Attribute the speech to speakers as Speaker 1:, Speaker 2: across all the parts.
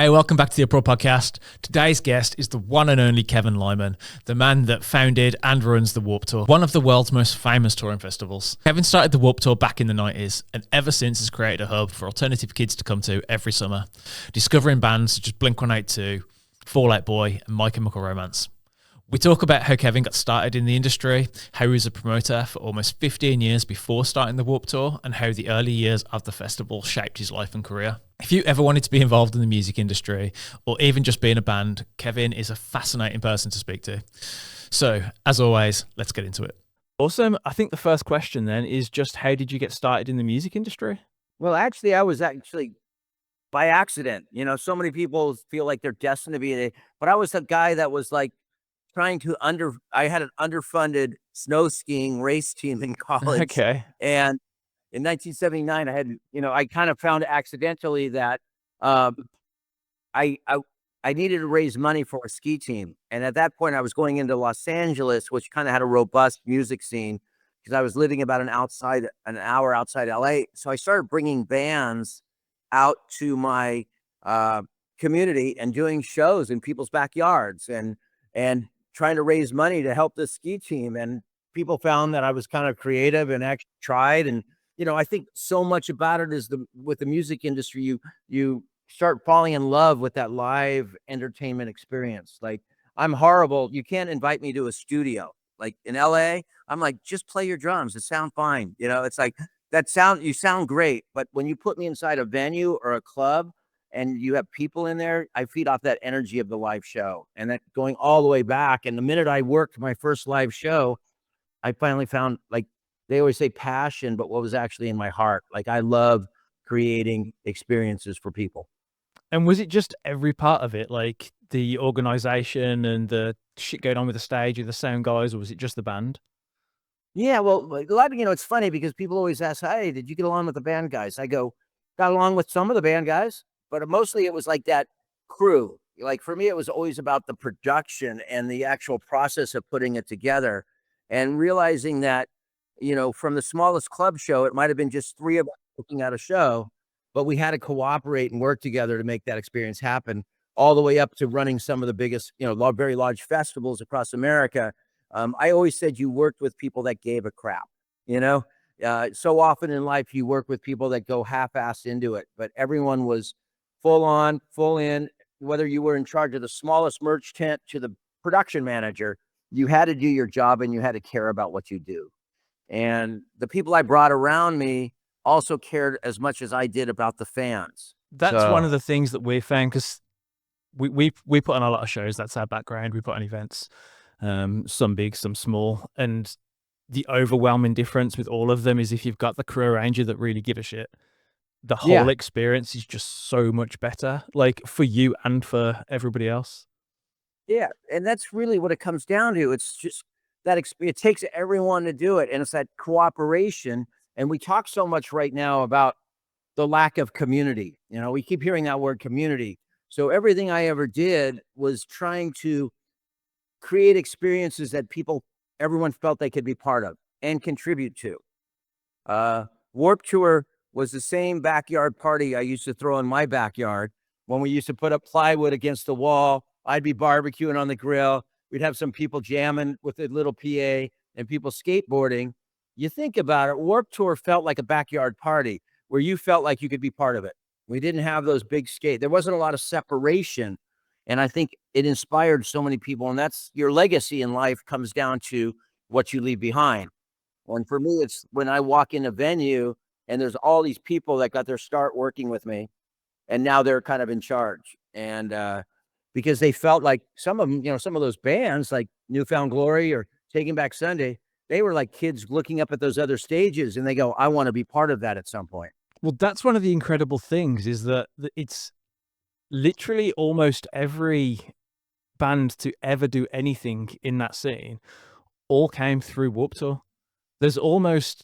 Speaker 1: Hey, welcome back to the UPRAWR Podcast. Today's guest is the one and only Kevin Lyman, the man that founded and runs the Warped Tour, one of the world's most famous touring festivals. Kevin started the Warped Tour back in the 90s and ever since has created a hub for alternative kids to come to every summer, discovering bands such as Blink-182, Fall Out Boy and My Chemical Romance. We talk about how Kevin got started in the industry, how he was a promoter for almost 15 years before starting the Warped Tour, and how the early years of the festival shaped his life and career. If you ever wanted to be involved in the music industry, or even just be in a band, Kevin is a fascinating person to speak to. So, as always, let's get into it. Awesome. I think the first question then is just how did you get started in the music industry?
Speaker 2: Well, actually, I was by accident. You know, so many people feel like they're destined to be there, but I was a guy that was like I had an underfunded snow skiing race team in college.
Speaker 1: Okay.
Speaker 2: And in 1979, I kind of found accidentally that I needed to raise money for a ski team. And at that point, I was going into Los Angeles, which kind of had a robust music scene because I was living about an hour outside LA. So I started bringing bands out to my community and doing shows in people's backyards and trying to raise money to help this ski team. And people found that I was kind of creative and actually tried. And, you know, I think so much about it is with the music industry, you start falling in love with that live entertainment experience. Like, I'm horrible. You can't invite me to a studio. Like in LA, I'm like, just play your drums. It sounds fine. You know, it's like you sound great. But when you put me inside a venue or a club, and you have people in there, I feed off that energy of the live show, and that going all the way back. And the minute I worked my first live show, I finally found, like they always say, passion, but what was actually in my heart. Like, I love creating experiences for people.
Speaker 1: And was it just every part of it, like the organization and the shit going on with the stage with the sound guys, or was it just the band?
Speaker 2: Yeah, well, like, it's funny because people always ask, hey, did you get along with the band guys? I go, got along with some of the band guys, but mostly it was like that crew. Like, for me, it was always about the production and the actual process of putting it together and realizing that, you know, from the smallest club show, it might have been just three of us looking at a show, but we had to cooperate and work together to make that experience happen, all the way up to running some of the biggest, very large festivals across America. I always said you worked with people that gave a crap, so often in life you work with people that go half-assed into it, but everyone was full on, full in, whether you were in charge of the smallest merch tent to the production manager, you had to do your job and you had to care about what you do. And the people I brought around me also cared as much as I did about the fans.
Speaker 1: That's one of the things that we found, because we put on a lot of shows. That's our background. We put on events, some big, some small. And the overwhelming difference with all of them is if you've got the crew around you that really give a shit, the whole experience is just so much better, like for you and for everybody else.
Speaker 2: Yeah. And that's really what it comes down to. It's just that it takes everyone to do it. And it's that cooperation. And we talk so much right now about the lack of community. You know, we keep hearing that word community. So everything I ever did was trying to create experiences that everyone felt they could be part of and contribute to. Warped Tour was the same backyard party I used to throw in my backyard when we used to put up plywood against the wall. I'd be barbecuing on the grill. We'd have some people jamming with a little PA and people skateboarding. You think about it, Warped Tour felt like a backyard party where you felt like you could be part of it. We didn't have those big There wasn't a lot of separation. And I think it inspired so many people. And that's your legacy in life, comes down to what you leave behind. And for me, it's when I walk in a venue and there's all these people that got their start working with me, and now they're kind of in charge. And because they felt like some of them, some of those bands like Newfound Glory or Taking Back Sunday, they were like kids looking up at those other stages and they go, I want to be part of that at some point.
Speaker 1: Well, that's one of the incredible things, is that it's literally almost every band to ever do anything in that scene all came through Warped Tour. There's almost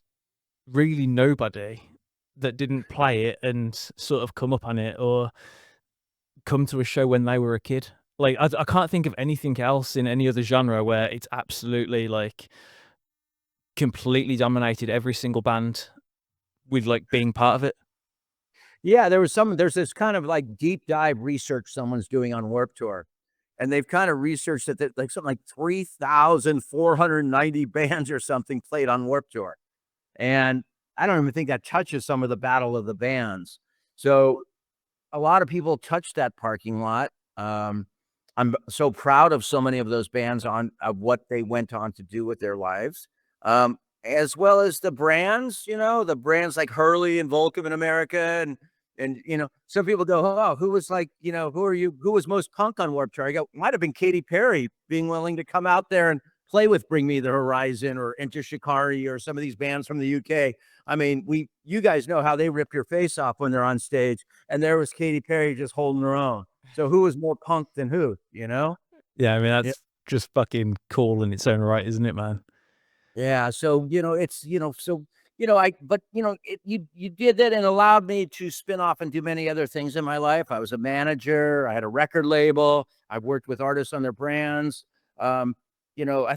Speaker 1: really nobody that didn't play it and sort of come up on it or come to a show when they were a kid. Like, I can't think of anything else in any other genre where it's absolutely like completely dominated every single band with like being part of it.
Speaker 2: Yeah, there's this kind of like deep dive research someone's doing on Warped Tour. And they've kind of researched that like something like 3,490 bands or something played on Warped Tour. And I don't even think that touches some of the Battle of the Bands. So a lot of people touch that parking lot. I'm so proud of so many of those bands of what they went on to do with their lives. As well as the brands, the brands like Hurley and Volcom in America. And some people go, oh, who was like, who was most punk on Warped Tour? I go, might have been Katy Perry being willing to come out there and play with Bring Me the Horizon or Enter Shikari or some of these bands from the UK. I mean, you guys know how they rip your face off when they're on stage, and there was Katy Perry just holding her own. So who was more punk than who,
Speaker 1: Yeah, I mean, that's just fucking cool in its own right, isn't it, man?
Speaker 2: Yeah. So, it's, you did that and allowed me to spin off and do many other things in my life. I was a manager. I had a record label. I've worked with artists on their brands. I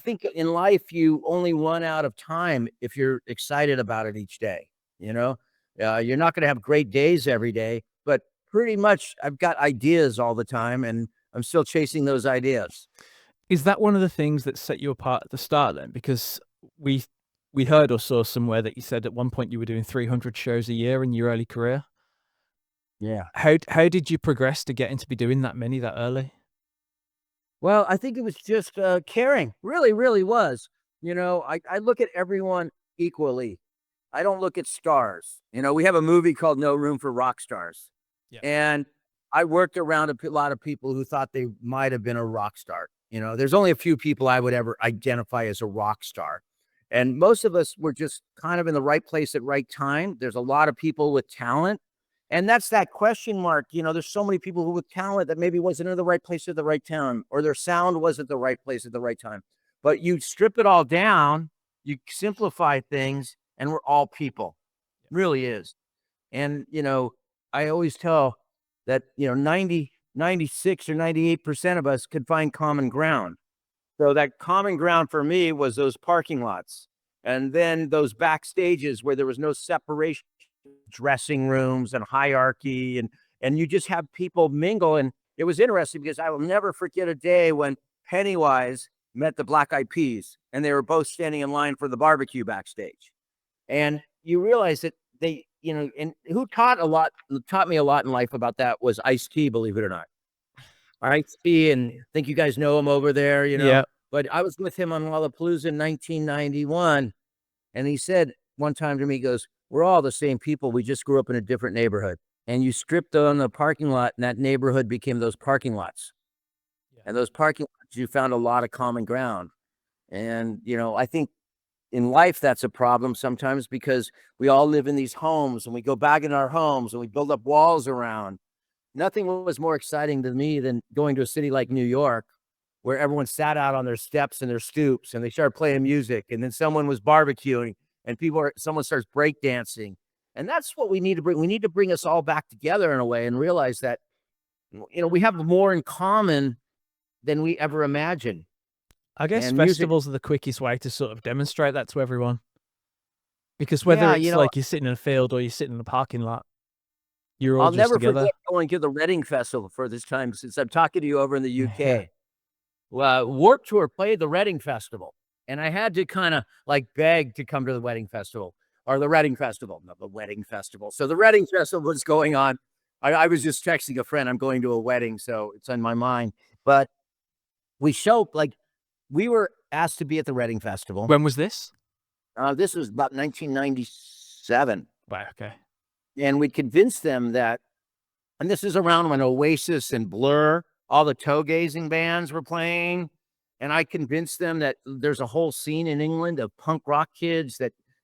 Speaker 2: think in life, you only run out of time if you're excited about it each day. You're not going to have great days every day, but pretty much I've got ideas all the time and I'm still chasing those ideas.
Speaker 1: Is that one of the things that set you apart at the start then? Because we heard or saw somewhere that you said at one point you were doing 300 shows a year in your early career.
Speaker 2: Yeah.
Speaker 1: How did you progress to getting to be doing that many that early?
Speaker 2: Well, I think it was just caring. Really, really was. I look at everyone equally. I don't look at stars. We have a movie called No Room for Rock Stars.
Speaker 1: Yeah.
Speaker 2: And I worked around a lot of people who thought they might have been a rock star. There's only a few people I would ever identify as a rock star. And most of us were just kind of in the right place at right time. There's a lot of people with talent. And that's that question mark. There's so many people who with talent that maybe wasn't in the right place at the right time, or their sound wasn't the right place at the right time. But you strip it all down, you simplify things, and we're all people. It really is. And, I always tell that, 96 or 98% of us could find common ground. So that common ground for me was those parking lots. And then those backstages where there was no separation, dressing rooms and hierarchy, and you just have people mingle. And it was interesting because I will never forget a day when Pennywise met the Black Eyed Peas and they were both standing in line for the barbecue backstage. And you realize that and who taught me a lot in life about that was Ice-T, believe it or not. Ice-T, and I think you guys know him over there,
Speaker 1: Yeah.
Speaker 2: But I was with him on Lollapalooza in 1991, and he said one time to me, he goes, we're all the same people. We just grew up in a different neighborhood. And you stripped on the parking lot, and that neighborhood became those parking lots. Yeah. And those parking lots, you found a lot of common ground. And, I think in life, that's a problem sometimes because we all live in these homes and we go back in our homes and we build up walls around. Nothing was more exciting to me than going to a city like New York, where everyone sat out on their steps and their stoops and they started playing music. And then someone was barbecuing and someone starts breakdancing. And that's what we need to bring. We need to bring us all back together in a way and realize that, we have more in common than we ever imagined.
Speaker 1: I guess festivals are the quickest way to sort of demonstrate that to everyone. Because whether it's like you're sitting in a field or you're sitting in a parking lot, you're all just together. I'll never forget
Speaker 2: going to the Reading Festival for this time since I'm talking to you over in the UK. Yeah. Well, Warped Tour played the Reading Festival, and I had to kind of like beg to come to the Wedding Festival or the Reading Festival, not the Wedding Festival. So the Reading Festival was going on. I was just texting a friend, I'm going to a wedding, so it's on my mind. But we were asked to be at the Reading Festival.
Speaker 1: When was this?
Speaker 2: This was about 1997.
Speaker 1: Right, okay.
Speaker 2: And we convinced them that, and this is around when Oasis and Blur, all the toe gazing bands were playing. And I convinced them that there's a whole scene in England of punk rock kids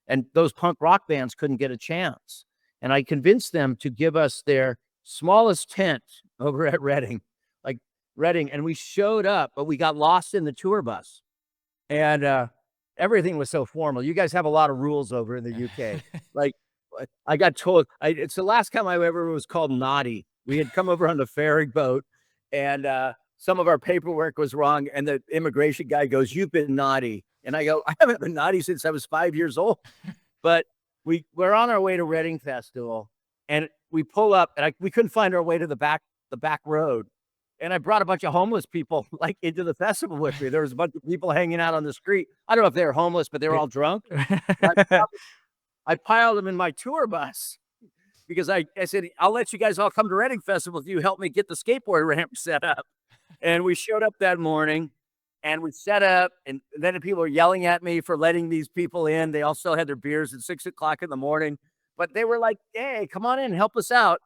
Speaker 2: and those punk rock bands couldn't get a chance. And I convinced them to give us their smallest tent over at Reading. And we showed up, but we got lost in the tour bus. And everything was so formal. You guys have a lot of rules over in the UK. I got told, it's the last time I ever was called naughty. We had come over on the ferry boat, and some of our paperwork was wrong. And the immigration guy goes, "You've been naughty." And I go, "I haven't been naughty since I was 5 years old." But we're on our way to Reading Festival. And we pull up, and we couldn't find our way to the back road. And I brought a bunch of homeless people like into the festival with me. There was a bunch of people hanging out on the street. I don't know if they were homeless, but they were all drunk. I piled them in my tour bus because I said, I'll let you guys all come to Reading Festival if you help me get the skateboard ramp set up. And we showed up that morning and we set up, and then people were yelling at me for letting these people in. They all still had their beers at 6 o'clock in the morning, but they were like, hey, come on in, help us out.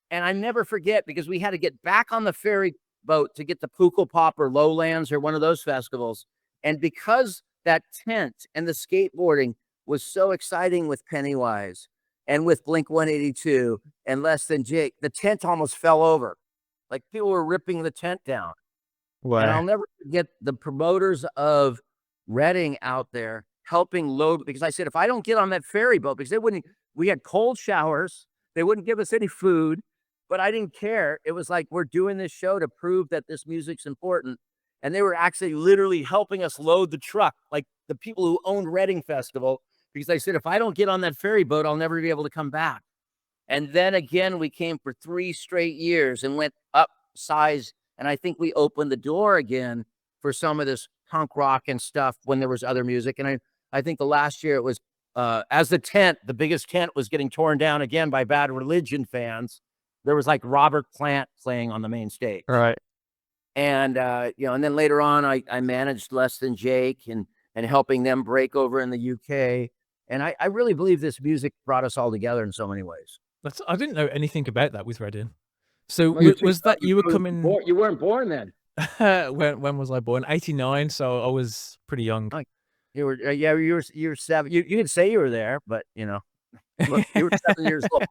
Speaker 2: And I never forget, because we had to get back on the ferry boat to get the Pukkelpop or Lowlands or one of those festivals. And because that tent and the skateboarding was so exciting with Pennywise and with Blink 182 and Less Than Jake, the tent almost fell over. Like, people were ripping the tent down.
Speaker 1: Wow.
Speaker 2: And I'll never forget the promoters of Reading out there helping load, because I said, if I don't get on that ferry boat, because we had cold showers, they wouldn't give us any food. But I didn't care. It was like, we're doing this show to prove that this music's important. And they were actually literally helping us load the truck, like the people who owned Reading Festival, because I said, if I don't get on that ferry boat, I'll never be able to come back. And then again, we came for 3 straight years and went up size. And I think we opened the door again for some of this punk rock and stuff when there was other music. And I think the last year it was, as the biggest tent was getting torn down again by Bad Religion fans, there was like Robert Plant playing on the main stage.
Speaker 1: Right.
Speaker 2: And, and then later on, I managed Less Than Jake and helping them break over in the UK. And I really believe this music brought us all together in so many ways.
Speaker 1: I didn't know anything about that with Reading. So
Speaker 2: Well,
Speaker 1: was that you were coming?
Speaker 2: You weren't born then.
Speaker 1: When was I born? 89. So I was pretty young.
Speaker 2: You were, you were 7. You could say you were there, but look, you were 7 years old.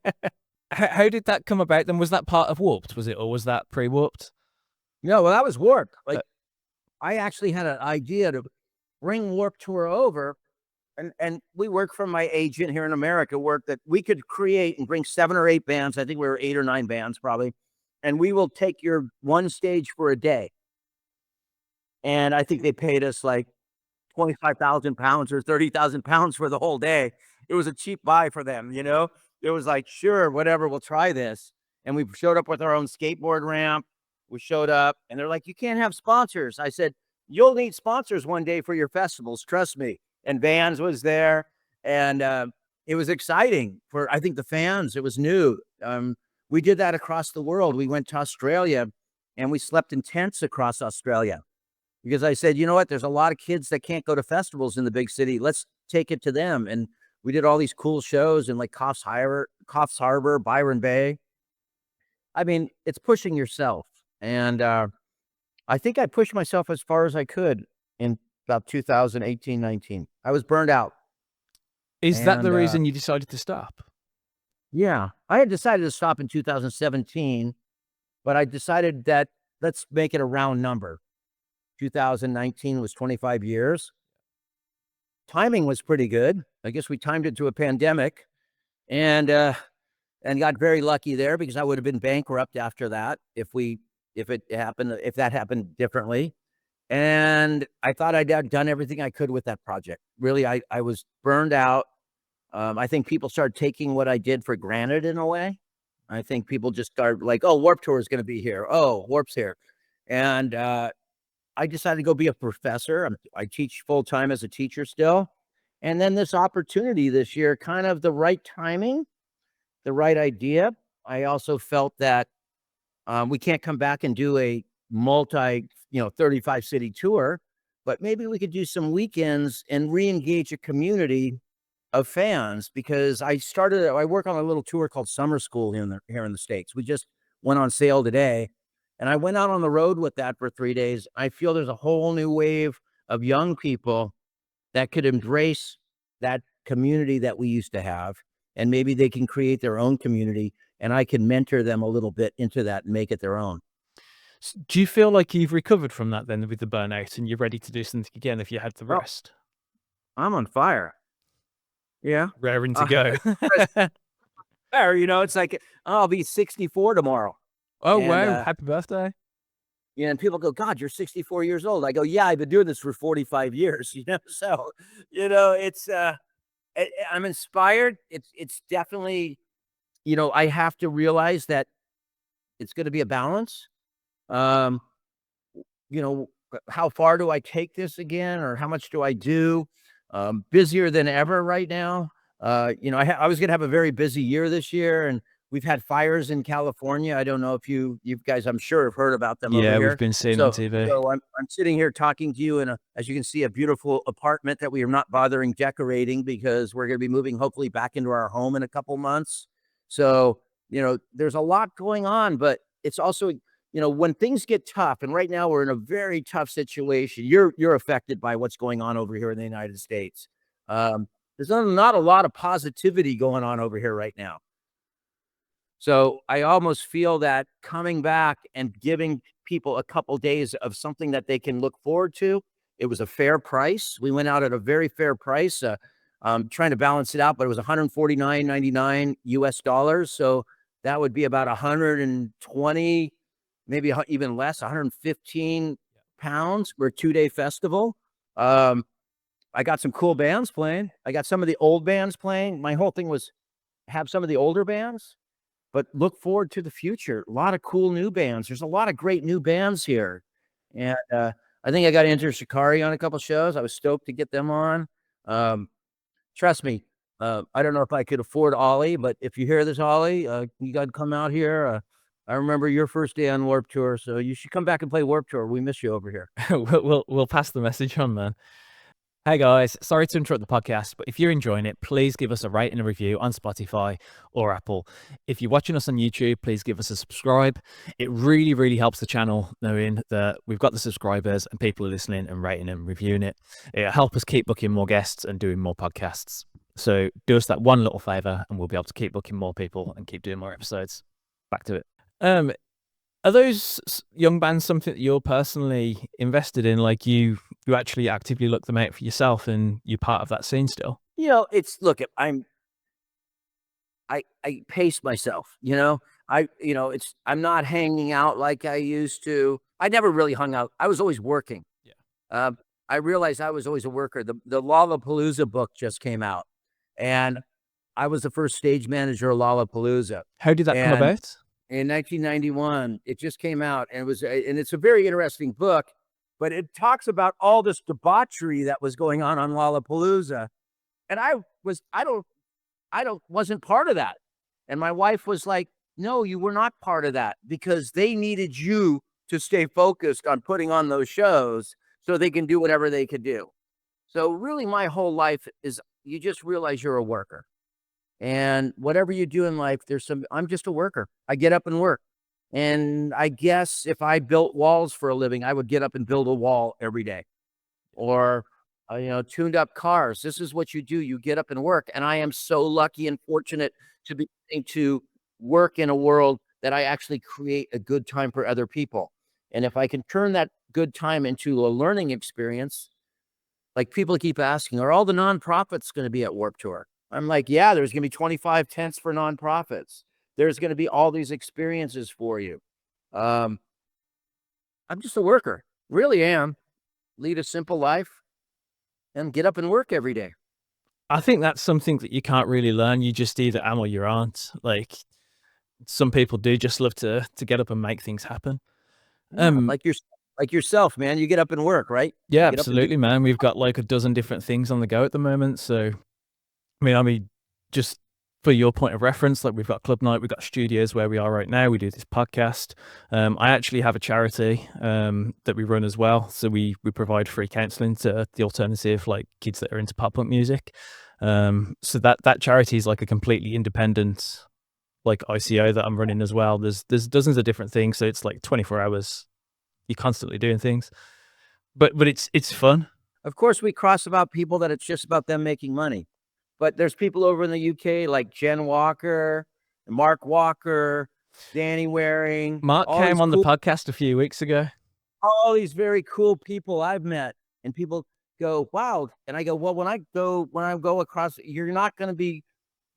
Speaker 1: How did that come about then? Was that part of Warped, was it? Or was that pre-Warped?
Speaker 2: No, well, that was Warped. Like, I actually had an idea to bring Warped Tour over, and we worked from my agent here in America, worked that we could create and bring 7 or 8 bands. I think we were 8 or 9 bands probably. And we will take your one stage for a day. And I think they paid us like 25,000 pounds or 30,000 pounds for the whole day. It was a cheap buy for them, It was like, sure, whatever, we'll try this. And we showed up with our own skateboard ramp. We showed up and they're like, you can't have sponsors. I said, you'll need sponsors one day for your festivals. Trust me. And Vans was there. And it was exciting for, I think, the fans. It was new. We did that across the world. We went to Australia and we slept in tents across Australia because I said, you know what? There's a lot of kids that can't go to festivals in the big city. Let's take it to them. And we did all these cool shows in like Coffs Harbour, Byron Bay. I mean, it's pushing yourself. And I think I pushed myself as far as I could in about 2018, 19. I was burned out.
Speaker 1: Is that the reason you decided to stop?
Speaker 2: Yeah. I had decided to stop in 2017, but I decided that let's make it a round number. 2019 was 25 years. Timing was pretty good. I guess we timed it to a pandemic and got very lucky there because I would have been bankrupt after that if that happened differently. And I thought I'd done everything I could with that project. Really, I was burned out. I think people started taking what I did for granted in a way. I think people just started like, oh, Warped Tour is going to be here. Oh, Warp's here. And I decided to go be a professor. I teach full time as a teacher still. And then this opportunity this year, kind of the right timing, the right idea. I also felt that we can't come back and do a 35 city tour, but maybe we could do some weekends and re-engage a community of fans because I work on a little tour called Summer School here in the States. We just went on sale today. And I went out on the road with that for 3 days. I feel there's a whole new wave of young people that could embrace that community that we used to have. And maybe they can create their own community and I can mentor them a little bit into that and make it their own.
Speaker 1: Do you feel like you've recovered from that then with the burnout and you're ready to do something again if you had the rest?
Speaker 2: I'm on fire. Yeah.
Speaker 1: Raring to go.
Speaker 2: It's like, I'll be 64 tomorrow.
Speaker 1: Oh, wow. Happy birthday.
Speaker 2: Yeah, and people go, God, you're 64 years old. I go, yeah, I've been doing this for 45 years, So, it's, I'm inspired. It's definitely, I have to realize that it's going to be a balance. Um, how far do I take this again, or how much do I do? Busier than ever right now. I was going to have a very busy year this year, and we've had fires in California. I don't know if you guys, I'm sure, have heard about them over
Speaker 1: Yeah, we've
Speaker 2: here.
Speaker 1: been seeing on
Speaker 2: So,
Speaker 1: TV.
Speaker 2: I'm sitting here talking to you in as you can see, a beautiful apartment that we are not bothering decorating because we're going to be moving hopefully back into our home in a couple months. So, there's a lot going on, but it's also, when things get tough, and right now we're in a very tough situation. You're affected by what's going on over here in the United States. There's not a lot of positivity going on over here right now. So I almost feel that coming back and giving people a couple days of something that they can look forward to. It was a fair price. We went out at a very fair price. Trying to balance it out, but it was $149.99 US dollars. So that would be about 120, maybe even less, 115 pounds for a 2-day festival. I got some cool bands playing. I got some of the old bands playing. My whole thing was have some of the older bands, but look forward to the future. A lot of cool new bands. There's a lot of great new bands here. And I think I got Enter Shikari on a couple shows. I was stoked to get them on. Trust me, I don't know if I could afford Ollie, but if you hear this, Ollie, you got to come out here. I remember your first day on Warped Tour, so you should come back and play Warped Tour. We miss you over here.
Speaker 1: We'll pass the message on, man. Hey guys, sorry to interrupt the podcast, but if you're enjoying it, please give us a rate and a review on Spotify or Apple. If you're watching us on YouTube, please give us a subscribe. It really, really helps the channel knowing that we've got the subscribers and people are listening and rating and reviewing it. It'll help us keep booking more guests and doing more podcasts. So do us that one little favor and we'll be able to keep booking more people and keep doing more episodes. Back to it. Are those young bands something that you're personally invested in? Like you actually actively look them out for yourself and you're part of that scene still?
Speaker 2: Look, I pace myself, I'm not hanging out like I used to. I never really hung out. I was always working.
Speaker 1: Yeah.
Speaker 2: I realized I was always a worker. The Lollapalooza book just came out, and I was the first stage manager of Lollapalooza.
Speaker 1: How did that come about?
Speaker 2: In 1991, it just came out, and it's a very interesting book, but it talks about all this debauchery that was going on Lollapalooza. And I wasn't part of that. And my wife was like, no, you were not part of that, because they needed you to stay focused on putting on those shows so they can do whatever they could do. So really my whole life is, you just realize you're a worker. And whatever you do in life, I'm just a worker. I get up and work. And I guess if I built walls for a living, I would get up and build a wall every day. Or, tuned up cars. This is what you do. You get up and work. And I am so lucky and fortunate to be able to work in a world that I actually create a good time for other people. And if I can turn that good time into a learning experience, like people keep asking, are all the nonprofits going to be at Warped Tour? I'm like, yeah, there's going to be 25 tents for nonprofits. There's going to be all these experiences for you. I'm just a worker, really am. Lead a simple life and get up and work every day.
Speaker 1: I think that's something that you can't really learn. You just either am or you aren't. Like some people do just love to get up and make things happen.
Speaker 2: Yeah, like yourself, man. You get up and work, right?
Speaker 1: Yeah, absolutely, man. We've got like a dozen different things on the go at the moment. So I mean, just for your point of reference, like we've got club night, we've got studios where we are right now. We do this podcast. I actually have a charity that we run as well. So we provide free counselling to the alternative, like kids that are into pop punk music. So that charity is like a completely independent, like ICO that I'm running as well. There's dozens of different things. So it's like 24 hours. You're constantly doing things, but it's fun.
Speaker 2: Of course, we cross about people that it's just about them making money. But there's people over in the UK like Jen Walker, Mark Walker, Danny Waring.
Speaker 1: Mark came on the podcast a few weeks ago.
Speaker 2: All these very cool people I've met, and people go, wow. And I go, well, when I go across, you're not going to be,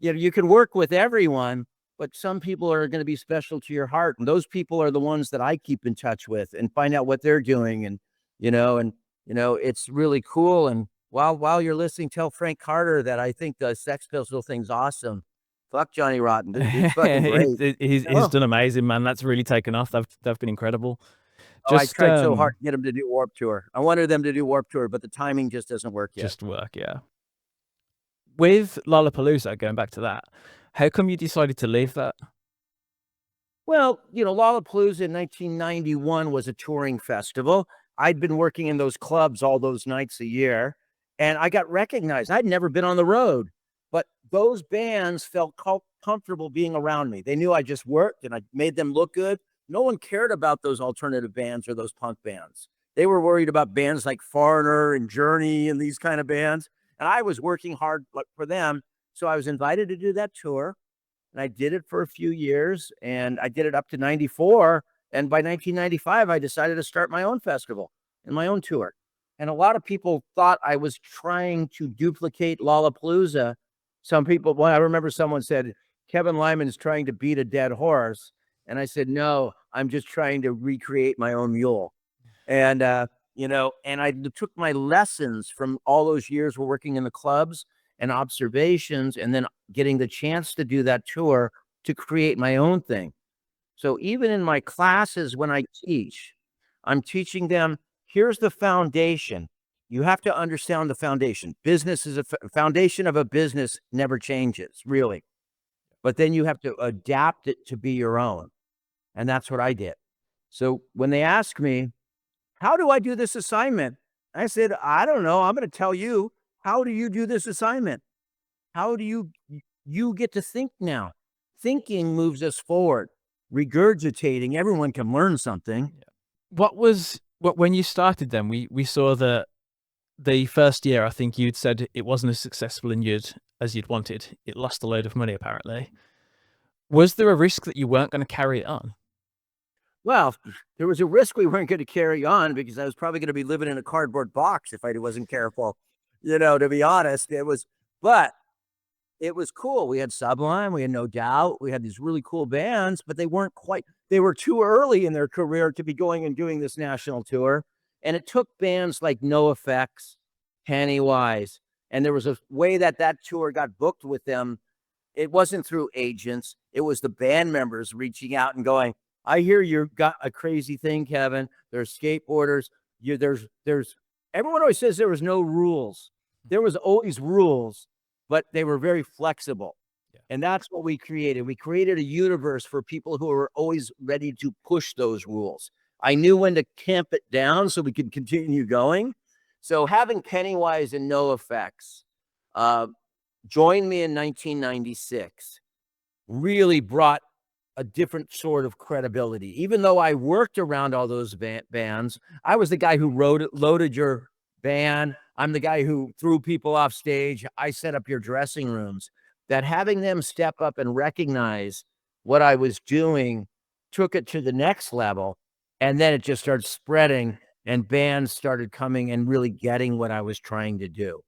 Speaker 2: you can work with everyone, but some people are going to be special to your heart. And those people are the ones that I keep in touch with and find out what they're doing. And, it's really cool. And while you're listening, tell Frank Carter that I think the Sex Pistol thing's awesome. Fuck Johnny Rotten. Dude's fucking great.
Speaker 1: He's done amazing, man. That's really taken off. They've been incredible.
Speaker 2: Oh, I tried so hard to get them to do Warped Tour. I wanted them to do Warped Tour, but the timing just doesn't work yet.
Speaker 1: Yeah. With Lollapalooza, going back to that, how come you decided to leave that?
Speaker 2: Well, Lollapalooza in 1991 was a touring festival. I'd been working in those clubs all those nights a year, and I got recognized. I'd never been on the road, but those bands felt comfortable being around me. They knew I just worked and I made them look good. No one cared about those alternative bands or those punk bands. They were worried about bands like Foreigner and Journey and these kind of bands. And I was working hard for them. So I was invited to do that tour. And I did it for a few years. And I did it up to 94. And by 1995, I decided to start my own festival and my own tour. And a lot of people thought I was trying to duplicate Lollapalooza. Some people, I remember someone said, Kevin Lyman is trying to beat a dead horse. And I said, no, I'm just trying to recreate my own mule. And, and I took my lessons from all those years we're working in the clubs and observations, and then getting the chance to do that tour to create my own thing. So even in my classes, when I teach, I'm teaching them, here's the foundation. You have to understand the foundation. Business is a foundation of a business never changes, really. But then you have to adapt it to be your own. And that's what I did. So when they ask me, how do I do this assignment? I said, I don't know. I'm going to tell you. How do you do this assignment? How do you get to think now? Thinking moves us forward. Regurgitating, everyone can learn something.
Speaker 1: When you started then, we saw that the first year, I think you'd said it wasn't as successful as you'd wanted. It lost a load of money, apparently. Was there a risk that you weren't going to carry it on?
Speaker 2: Well, there was a risk we weren't going to carry on, because I was probably going to be living in a cardboard box if I wasn't careful, to be honest. But it was cool. We had Sublime, we had No Doubt, we had these really cool bands, but they were too early in their career to be going and doing this national tour. And it took bands like NoFX, Pennywise, and there was a way that tour got booked with them. It wasn't through agents. It was the band members reaching out and going, I hear you've got a crazy thing, Kevin. There's skateboarders. Everyone always says there was no rules. There was always rules, but they were very flexible. Yeah. And that's what we created. We created a universe for people who were always ready to push those rules. I knew when to camp it down so we could continue going. So having Pennywise and NoFX join me in 1996 really brought a different sort of credibility. Even though I worked around all those bands, I was the guy who loaded your van. I'm the guy who threw people off stage. I set up your dressing rooms. That having them step up and recognize what I was doing took it to the next level. And then it just started spreading, and bands started coming and really getting what I was trying to do.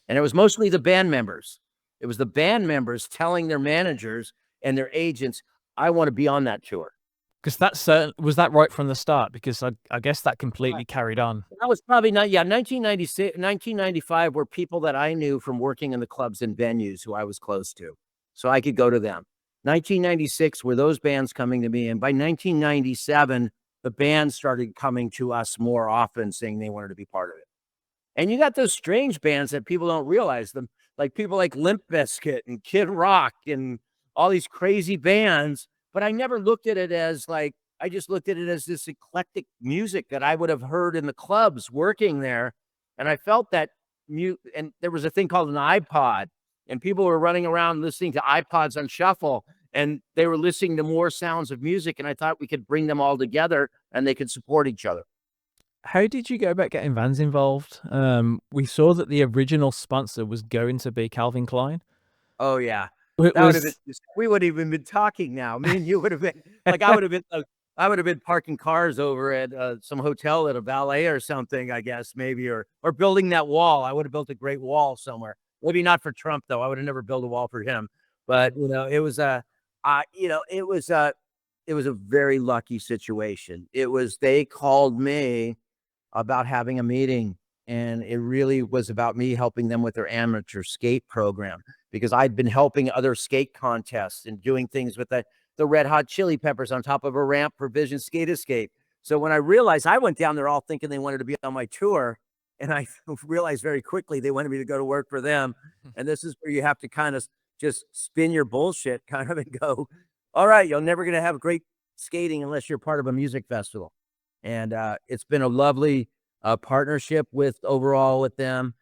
Speaker 2: And it was mostly the band members. It was the band members telling their managers and their agents, I want to be on that tour.
Speaker 1: Because was that right from the start? Because I guess that completely carried on.
Speaker 2: That was probably 1996, 1995 were people that I knew from working in the clubs and venues who I was close to. So I could go to them. 1996 were those bands coming to me. And by 1997, the bands started coming to us more often, saying they wanted to be part of it. And you got those strange bands that people don't realize them, like people like Limp Bizkit and Kid Rock and all these crazy bands. But I never looked at it as I just looked at it as this eclectic music that I would have heard in the clubs working there. And I felt that and there was a thing called an iPod, and people were running around listening to iPods on shuffle, and they were listening to more sounds of music. And I thought we could bring them all together and they could support each other.
Speaker 1: How did you go about getting Vans involved? We saw that the original sponsor was going to be Calvin Klein.
Speaker 2: Oh yeah. We would have even been talking now. Me and you would have been I would have been parking cars over at some hotel at a valet or something, I guess, maybe, or building that wall. I would have built a great wall somewhere. Maybe not for Trump though. I would have never built a wall for him. But it was it was a very lucky situation. They called me about having a meeting, And it really was about me helping them with their amateur skate program, because I'd been helping other skate contests and doing things with the Red Hot Chili Peppers on top of a ramp for Vision Skate Escape. So when I realized, I went down there all thinking they wanted to be on my tour, and I realized very quickly they wanted me to go to work for them. And this is where you have to kind of just spin your bullshit kind of and go, all right, you're never going to have great skating unless you're part of a music festival. And it's been a lovely partnership with them,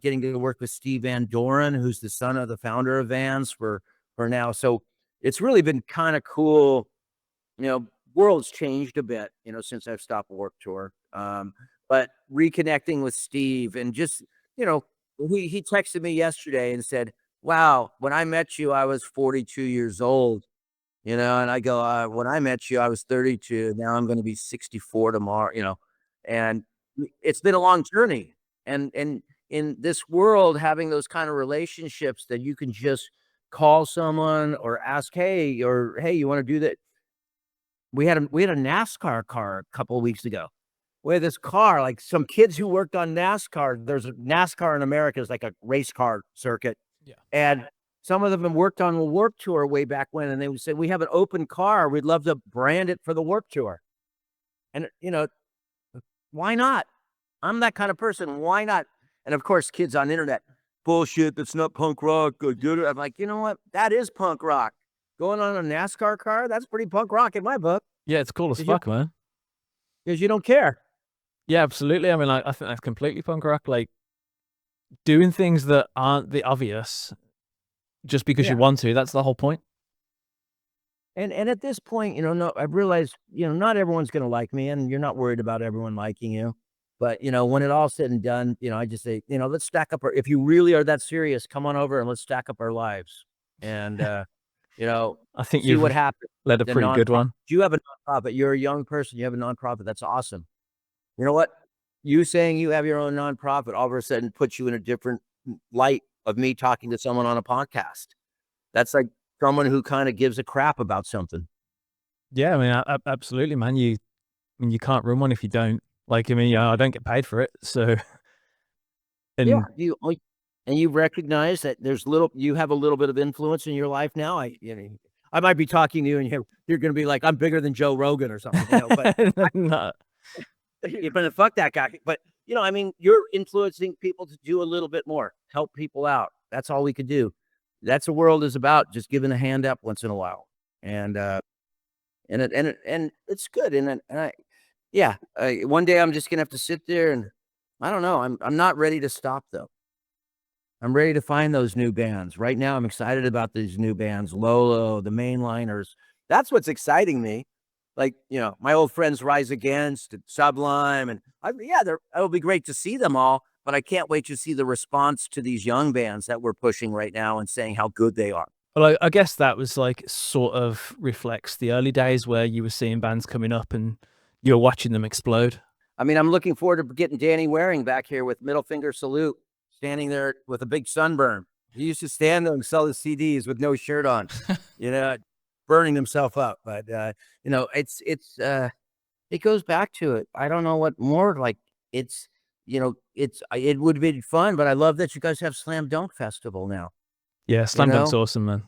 Speaker 2: getting to work with Steve Van Doren, who's the son of the founder of Vans for now. So it's really been kind of cool. World's changed a bit, since I've stopped Warped Tour. But reconnecting with Steve, and just, he texted me yesterday and said, wow, when I met you, I was 42 years old, and I go, when I met you, I was 32. Now I'm going to be 64 tomorrow, and it's been a long journey. And in this world, having those kind of relationships that you can just call someone or ask, hey, you want to do that? We had a NASCAR car a couple of weeks ago. We had this car, like some kids who worked on NASCAR. There's a NASCAR in America is like a race car circuit.
Speaker 1: Yeah.
Speaker 2: And some of them worked on the Warped Tour way back when, and they would say, we have an open car. We'd love to brand it for the Warped Tour. And, why not? I'm that kind of person. Why not? And of course, kids on the internet, bullshit, that's not punk rock. I'm like, you know what? That is punk rock. Going on a NASCAR car, that's pretty punk rock in my book.
Speaker 1: Yeah, it's cool as fuck, man.
Speaker 2: Because you don't care.
Speaker 1: Yeah, absolutely. I mean, I think that's completely punk rock. Like, doing things that aren't the obvious just because you want to. That's the whole point.
Speaker 2: And at this point, no, I've realized, not everyone's going to like me, and you're not worried about everyone liking you. But, when it all said and done, I just say, let's stack up if you really are that serious, come on over and let's stack up our lives. And,
Speaker 1: I think
Speaker 2: see what happens.
Speaker 1: Led a pretty good one.
Speaker 2: You have a nonprofit. You're a young person. You have a nonprofit. That's awesome. You know what? You saying you have your own nonprofit all of a sudden puts you in a different light of me talking to someone on a podcast. That's like someone who kind of gives a crap about something.
Speaker 1: Yeah, I mean, absolutely, man. You can't run one if you don't. Like, I mean, I don't get paid for it, so. And
Speaker 2: yeah, you recognize that you have a little bit of influence in your life now. I might be talking to you, and you're going to be like, I'm bigger than Joe Rogan or something. But
Speaker 1: no.
Speaker 2: You're going to fuck that guy. But I mean, you're influencing people to do a little bit more, help people out. That's all we could do. That's the world is about, just giving a hand up once in a while, and it's good. One day I'm just gonna have to sit there, and I don't know. I'm not ready to stop though. I'm ready to find those new bands. Right now, I'm excited about these new bands, Lolo, the Mainliners. That's what's exciting me. Like, my old friends Rise Against, and Sublime, and it'll be great to see them all, but I can't wait to see the response to these young bands that we're pushing right now and saying how good they are.
Speaker 1: Well, I guess that was like sort of reflects the early days where you were seeing bands coming up and you were watching them explode.
Speaker 2: I mean, I'm looking forward to getting Danny Waring back here with Middle Finger Salute, standing there with a big sunburn. He used to stand there and sell his CDs with no shirt on, burning himself up. But, it goes back to it. I don't know what more, like, it would have been fun, but I love that you guys have Slam Dunk Festival now.
Speaker 1: Yeah, Slam Dunk's awesome, man.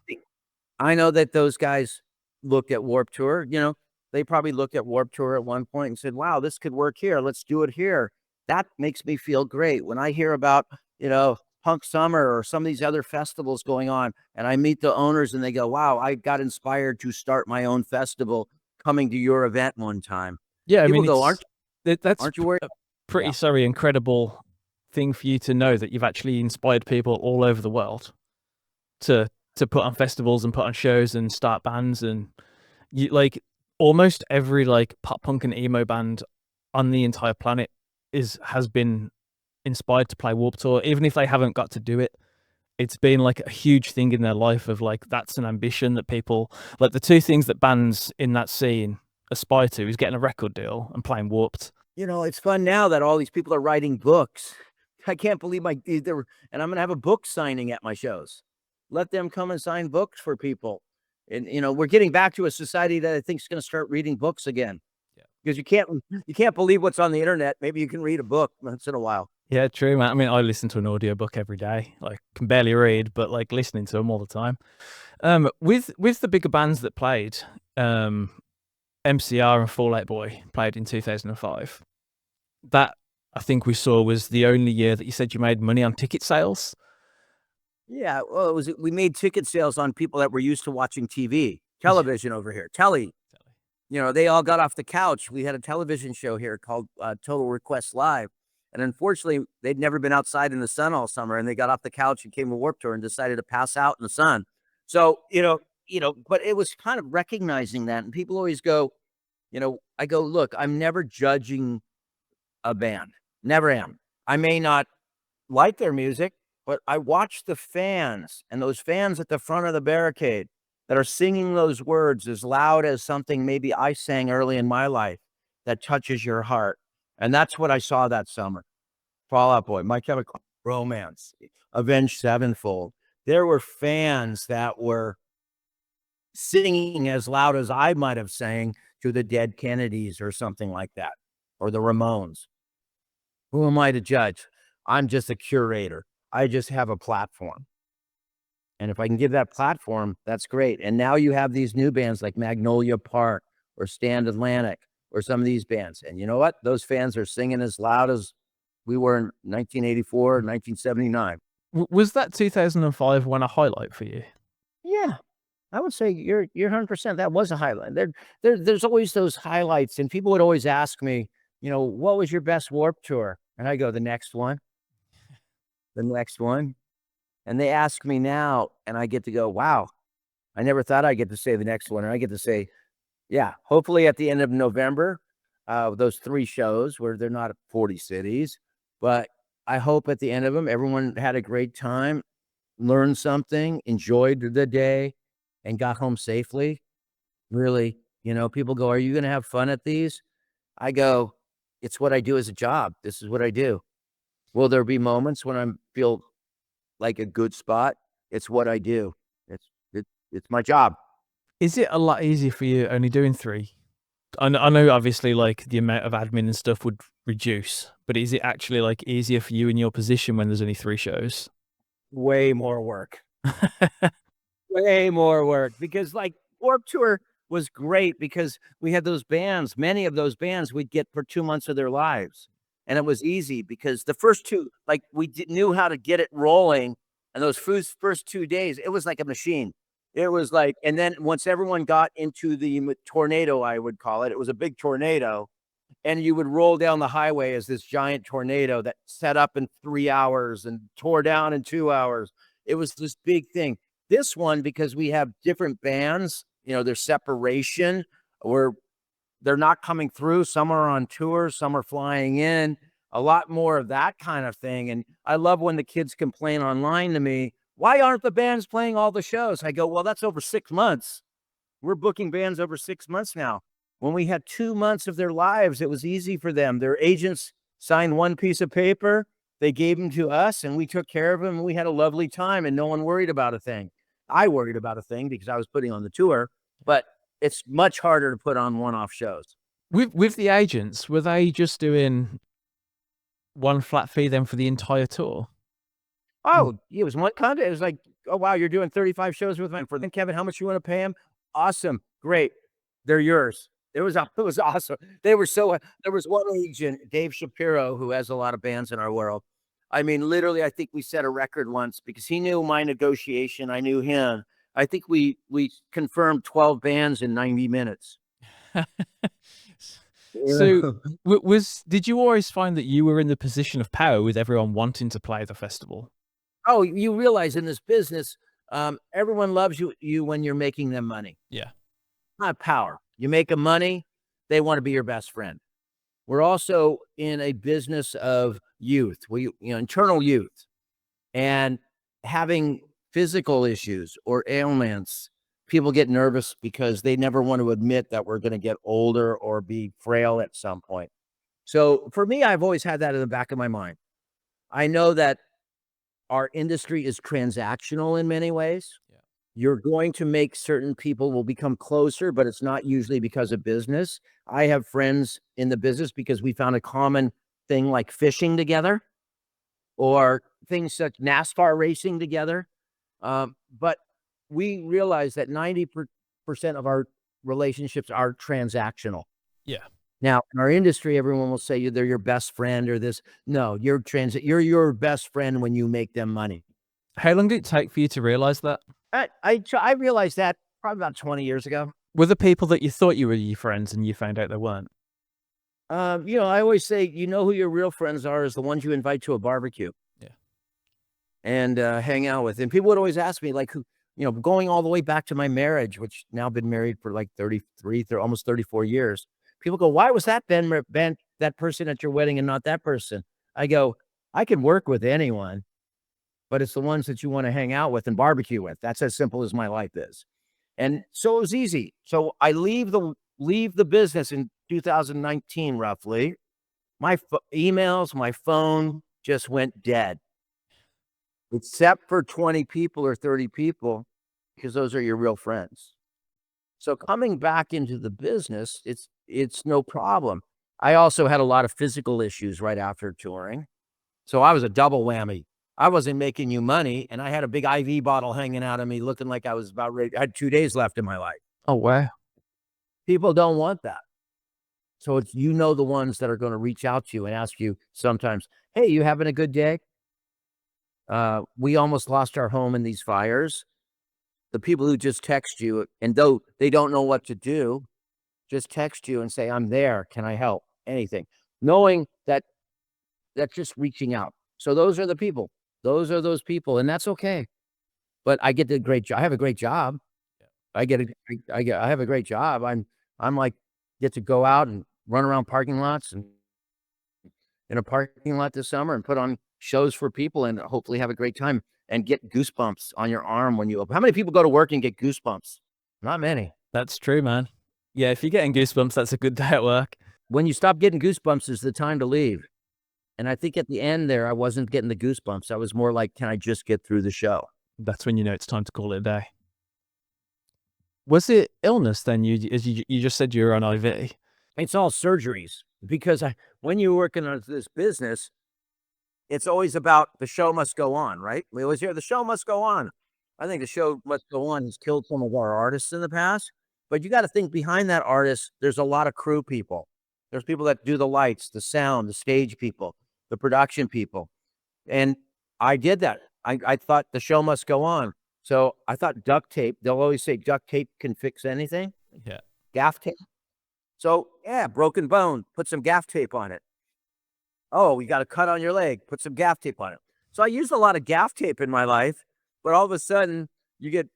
Speaker 2: I know that those guys looked at Warped Tour, they probably looked at Warped Tour at one point and said, wow, this could work here. Let's do it here. That makes me feel great. When I hear about, Punk Summer or some of these other festivals going on, and I meet the owners and they go, wow, I got inspired to start my own festival coming to your event one time.
Speaker 1: Yeah,
Speaker 2: People
Speaker 1: I mean,
Speaker 2: go,
Speaker 1: that's
Speaker 2: aren't you worried?
Speaker 1: Pretty incredible thing for you to know that you've actually inspired people all over the world to put on festivals and put on shows and start bands. And like almost every like pop punk and emo band on the entire planet has been inspired to play Warped Tour, even if they haven't got to do it. It's been like a huge thing in their life of like, that's an ambition that people, like the two things that bands in that scene aspire to is getting a record deal and playing Warped.
Speaker 2: It's fun now that all these people are writing books. I can't believe and I'm going to have a book signing at my shows. Let them come and sign books for people. And, we're getting back to a society that I think is going to start reading books again. Yeah. Because you can't believe what's on the internet. Maybe you can read a book once in a while.
Speaker 1: Yeah, true, man. I mean, I listen to an audiobook every day. Like, can barely read, but like listening to them all the time. With the bigger bands that played, MCR and Fall Out Boy played in 2005. That I think we saw was the only year that you said you made money on ticket sales.
Speaker 2: Yeah, well, we made ticket sales on people that were used to watching television over here. Telly. They all got off the couch. We had a television show here called Total Request Live. And unfortunately, they'd never been outside in the sun all summer, and they got off the couch and came to Warped Tour and decided to pass out in the sun. So, but it was kind of recognizing that. And people always go, I go, look, I'm never judging a band. Never am. I may not like their music, but I watch the fans, and those fans at the front of the barricade that are singing those words as loud as something maybe I sang early in my life that touches your heart. And that's what I saw that summer. Fall Out Boy, My Chemical Romance, Avenged Sevenfold. There were fans that were singing as loud as I might have sang to the Dead Kennedys or something like that, or the Ramones. Who am I to judge? I'm just a curator. I just have a platform. And if I can give that platform, that's great. And now you have these new bands like Magnolia Park or Stand Atlantic or some of these bands. And you know what? Those fans are singing as loud as we were in 1984, 1979.
Speaker 1: Was that 2005 one a highlight for you?
Speaker 2: Yeah, I would say you're 100%. That was a highlight. There's always those highlights. And people would always ask me, what was your best Warped Tour? And I go, the next one. The next one. And they ask me now, and I get to go, wow, I never thought I'd get to say the next one. And I get to say, yeah, hopefully at the end of November, those 3 shows where they're not 40 cities, but I hope at the end of them, everyone had a great time, learned something, enjoyed the day, and got home safely. Really, people go, are you going to have fun at these? I go, it's what I do as a job. This is what I do. Will there be moments when I feel like a good spot? It's what I do. It's my job.
Speaker 1: Is it a lot easier for you only doing 3? I know obviously like the amount of admin and stuff would reduce, but is it actually like easier for you in your position when there's only 3 shows?
Speaker 2: Way more work. Way more work, because like Warped Tour was great because we had those bands, many of those bands we'd get for 2 months of their lives. And it was easy because the first 2, like knew how to get it rolling. And those first 2 days, it was like a machine. It was like, and then once everyone got into the tornado, I would call it, it was a big tornado. And you would roll down the highway as this giant tornado that set up in 3 hours and tore down in 2 hours. It was this big thing. This one, because we have different bands, there's separation where they're not coming through. Some are on tour, some are flying in, a lot more of that kind of thing. And I love when the kids complain online to me, why aren't the bands playing all the shows? I go, well, that's over 6 months. We're booking bands over 6 months now. When we had 2 months of their lives, it was easy for them. Their agents signed one piece of paper. They gave them to us and we took care of them. And we had a lovely time and no one worried about a thing. I worried about a thing because I was putting on the tour, but it's much harder to put on one-off shows.
Speaker 1: With the agents, were they just doing one flat fee then for the entire tour?
Speaker 2: Oh, it was one contract. It was like, oh, wow, you're doing 35 shows with them. For them, Kevin, how much you want to pay them? Awesome. Great. They're yours. It was awesome. They were there was one agent, Dave Shapiro, who has a lot of bands in our world. I mean, literally, I think we set a record once because he knew my negotiation. I knew him. I think we confirmed 12 bands in 90 minutes.
Speaker 1: So did you always find that you were in the position of power with everyone wanting to play the festival?
Speaker 2: Oh, you realize in this business, everyone loves you when you're making them money.
Speaker 1: Yeah.
Speaker 2: Not power. You make them money, they want to be your best friend. We're also in a business of youth, internal youth, and having physical issues or ailments. People get nervous because they never want to admit that we're going to get older or be frail at some point. So for me, I've always had that in the back of my mind. I know that our industry is transactional in many ways.
Speaker 1: Yeah.
Speaker 2: You're going to make certain people will become closer, but it's not usually because of business. I have friends in the business because we found a common thing like fishing together. or things such NASCAR racing together. But we realize that 90% of our relationships are transactional.
Speaker 1: Yeah.
Speaker 2: Now, in our industry, everyone will say they're your best friend or this. No, you're your best friend when you make them money.
Speaker 1: How long did it take for you to realize that?
Speaker 2: I realized that probably about 20 years ago.
Speaker 1: Were the people that you thought you were your friends and you found out they weren't?
Speaker 2: I always say, who your real friends are is the ones you invite to a barbecue.
Speaker 1: Yeah.
Speaker 2: And hang out with. And people would always ask me, like, who, going all the way back to my marriage, which now been married for like 33, almost 34 years. People go, why was that Ben that person at your wedding and not that person? I go, I can work with anyone, but it's the ones that you want to hang out with and barbecue with. That's as simple as my life is. And so it was easy. So I leave the business in 2019, roughly. My emails, my phone just went dead, except for 20 people or 30 people, because those are your real friends. So coming back into the business, it's no problem. I also had a lot of physical issues right after touring. So I was a double whammy. I wasn't making you money, and I had a big IV bottle hanging out of me looking like I was about ready. I had 2 days left in my life.
Speaker 1: Oh, wow.
Speaker 2: People don't want that. So it's, the ones that are going to reach out to you and ask you sometimes, hey, you having a good day? We almost lost our home in these fires. The people who just text you, and though they don't know what to do, just text you and say, I'm there. Can I help? Anything. Knowing that that's just reaching out. So those are the people. Those are those people. And that's okay. But I get the great job. I have a great job. I have a great job. I'm like, get to go out and run around parking lots and in a parking lot this summer and put on shows for people and hopefully have a great time and get goosebumps on your arm when you open. How many people go to work and get goosebumps? Not many.
Speaker 1: That's true, man. Yeah, if you're getting goosebumps, that's a good day at work.
Speaker 2: When you stop getting goosebumps is the time to leave. And I think at the end there, I wasn't getting the goosebumps. I was more like, can I just get through the show?
Speaker 1: That's when you know it's time to call it a day. Was it illness then? You just said you were on IV.
Speaker 2: It's all surgeries because when you're working on this business, it's always about the show must go on, right? We always hear the show must go on. I think the show must go on has killed some of our artists in the past, but you got to think behind that artist, there's a lot of crew people. There's people that do the lights, the sound, the stage people, the production people. And I did that. I thought the show must go on. So I thought duct tape, they'll always say duct tape can fix anything.
Speaker 1: Yeah.
Speaker 2: Gaff tape. So yeah, broken bone, put some gaff tape on it. Oh, you got a cut on your leg, put some gaff tape on it. So I used a lot of gaff tape in my life, but all of a sudden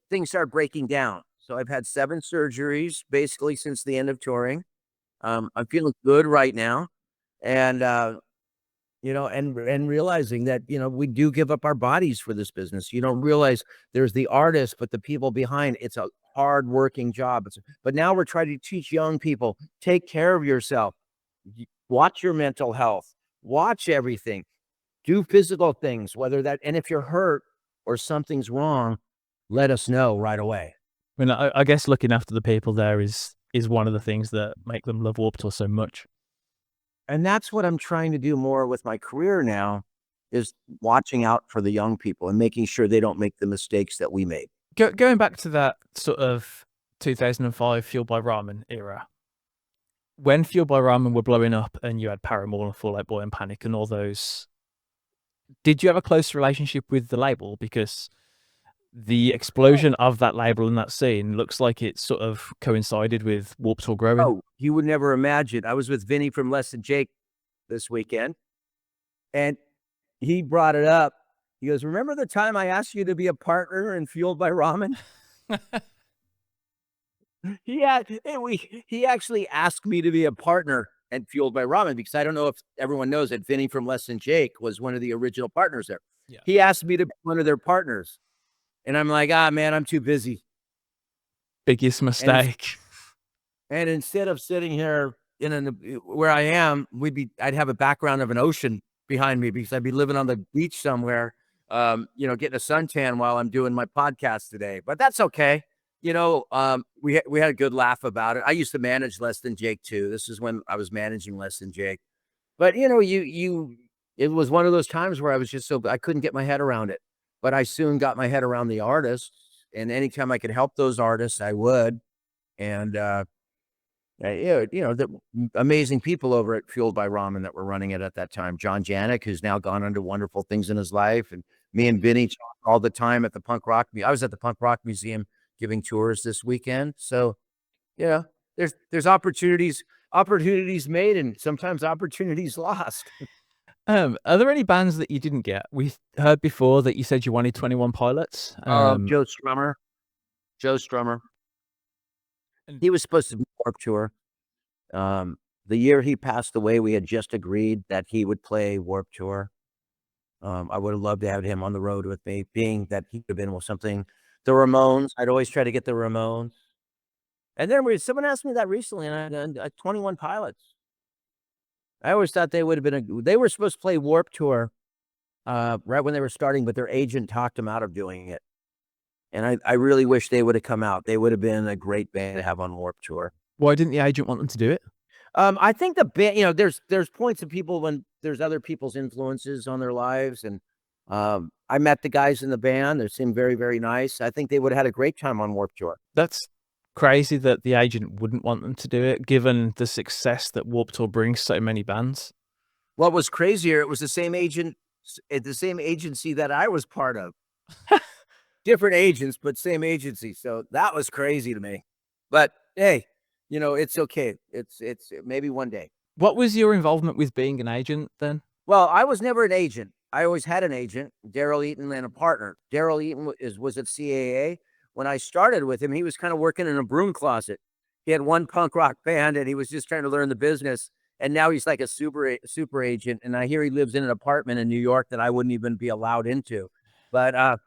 Speaker 2: things start breaking down. So I've had 7 surgeries basically since the end of touring. I'm feeling good right now. And, and realizing that, we do give up our bodies for this business. You don't realize there's the artist, but the people behind it's a hard working job. But now we're trying to teach young people, take care of yourself, watch your mental health, watch everything, do physical things, and if you're hurt or something's wrong, let us know right away.
Speaker 1: I mean, I guess looking after the people there is one of the things that make them love Warped Tour so much.
Speaker 2: And that's what I'm trying to do more with my career now, is watching out for the young people and making sure they don't make the mistakes that we made.
Speaker 1: Going back to that sort of 2005 Fueled by Ramen era, when Fueled by Ramen were blowing up and you had Paramore and Fall Out Boy and Panic and all those, did you have a close relationship with the label? Because the explosion of that label and that scene looks like it sort of coincided with Warped Tour growing.
Speaker 2: Oh, you would never imagine. I was with Vinny from Less Than Jake this weekend, and he brought it up. He goes, remember the time I asked you to be a partner in Fueled by Ramen? He actually asked me to be a partner at Fueled by Ramen, because I don't know if everyone knows that Vinny from Less Than Jake was one of the original partners there.
Speaker 1: Yeah.
Speaker 2: He asked me to be one of their partners. And I'm like, man, I'm too busy.
Speaker 1: Biggest mistake.
Speaker 2: And instead of sitting here where I am, I'd have a background of an ocean behind me, because I'd be living on the beach somewhere, getting a suntan while I'm doing my podcast today. But that's okay. We had a good laugh about it. I used to manage Less Than Jake too. This is when I was managing Less Than Jake. But you it was one of those times where I was just I couldn't get my head around it. But I soon got my head around the artists, and anytime I could help those artists, I would. And the amazing people over at Fueled by Ramen that were running it at that time. John Janik, who's now gone on to wonderful things in his life, and me and Vinny talk all the time at the punk rock. I was at the Punk Rock Museum giving tours this weekend. So, yeah, there's opportunities made, and sometimes opportunities lost.
Speaker 1: Are there any bands that you didn't get? We heard before that you said you wanted 21 Pilots.
Speaker 2: Joe Strummer. He was supposed to be Warped Tour. The year he passed away, we had just agreed that he would play Warped Tour. I would have loved to have him on the road with me, being that he could have been with something. The Ramones, I'd always try to get the Ramones. And then someone asked me that recently, and 21 Pilots. I always thought they would have been they were supposed to play Warped Tour right when they were starting, but their agent talked them out of doing it. And I really wish they would have come out. They would have been a great band to have on Warped Tour.
Speaker 1: Why didn't the agent want them to do it?
Speaker 2: I think the band, there's points of people when there's other people's influences on their lives. And I met the guys in the band. They seemed very, very nice. I think they would have had a great time on Warped Tour.
Speaker 1: That's crazy that the agent wouldn't want them to do it, given the success that Warped Tour brings so many bands.
Speaker 2: What was crazier, it was the same agent at the same agency that I was part of. Different agents, but same agency. So that was crazy to me. But hey, it's okay. It's maybe one day.
Speaker 1: What was your involvement with being an agent then?
Speaker 2: Well, I was never an agent. I always had an agent, Daryl Eaton, and a partner. Daryl Eaton was at CAA. When I started with him, he was kind of working in a broom closet. He had one punk rock band, and he was just trying to learn the business. And now he's like a super agent. And I hear he lives in an apartment in New York that I wouldn't even be allowed into. But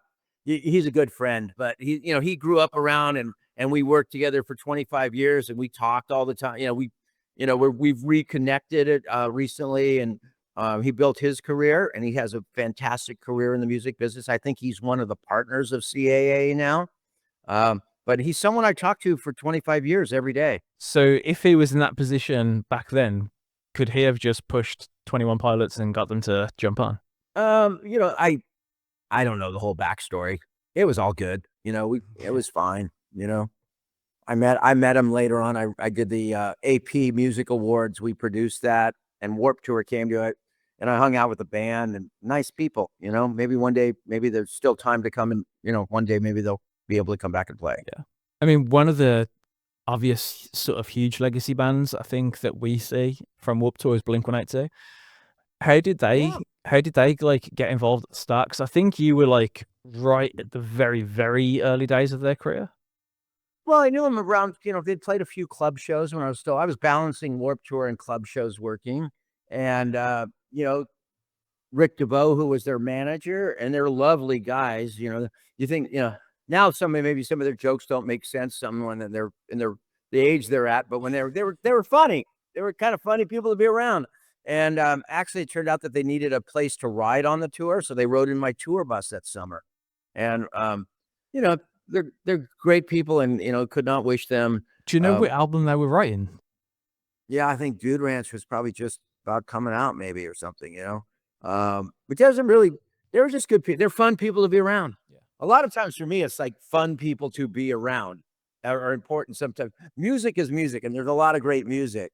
Speaker 2: he's a good friend. But he grew up around, and we worked together for 25 years, and we talked all the time. We've reconnected recently, and he built his career, and he has a fantastic career in the music business. I think he's one of the partners of CAA now. But he's someone I talked to for 25 years every day.
Speaker 1: So if he was in that position back then, could he have just pushed 21 Pilots and got them to jump on?
Speaker 2: I don't know the whole backstory. It was all good. It was fine. I met him later on. I did the AP Music Awards. We produced that, and Warped Tour came to it, and I hung out with the band, and nice people. Maybe one day, maybe there's still time to come, and one day maybe they'll be able to come back and play.
Speaker 1: Yeah. I mean, one of the obvious sort of huge legacy bands I think that we see from Warped Tour is Blink-182. How did they like get involved at the start? Because I think you were like right at the very, very early days of their career.
Speaker 2: Well, I knew them around, they'd played a few club shows when I was balancing Warped Tour and club shows working. And, Rick DeVoe, who was their manager, and they're lovely guys. You think, now maybe some of their jokes don't make sense. Someone that they're in the age they're at, but when they were funny, they were kind of funny people to be around. And actually, it turned out that they needed a place to ride on the tour, so they rode in my tour bus that summer. And they're great people, and could not wish them.
Speaker 1: Do you know what album they were writing?
Speaker 2: Yeah, I think Dude Ranch was probably just about coming out, maybe, or something. But doesn't really. They were just good people. They're fun people to be around. Yeah. A lot of times for me, it's like fun people to be around are important. Sometimes music is music, and there's a lot of great music.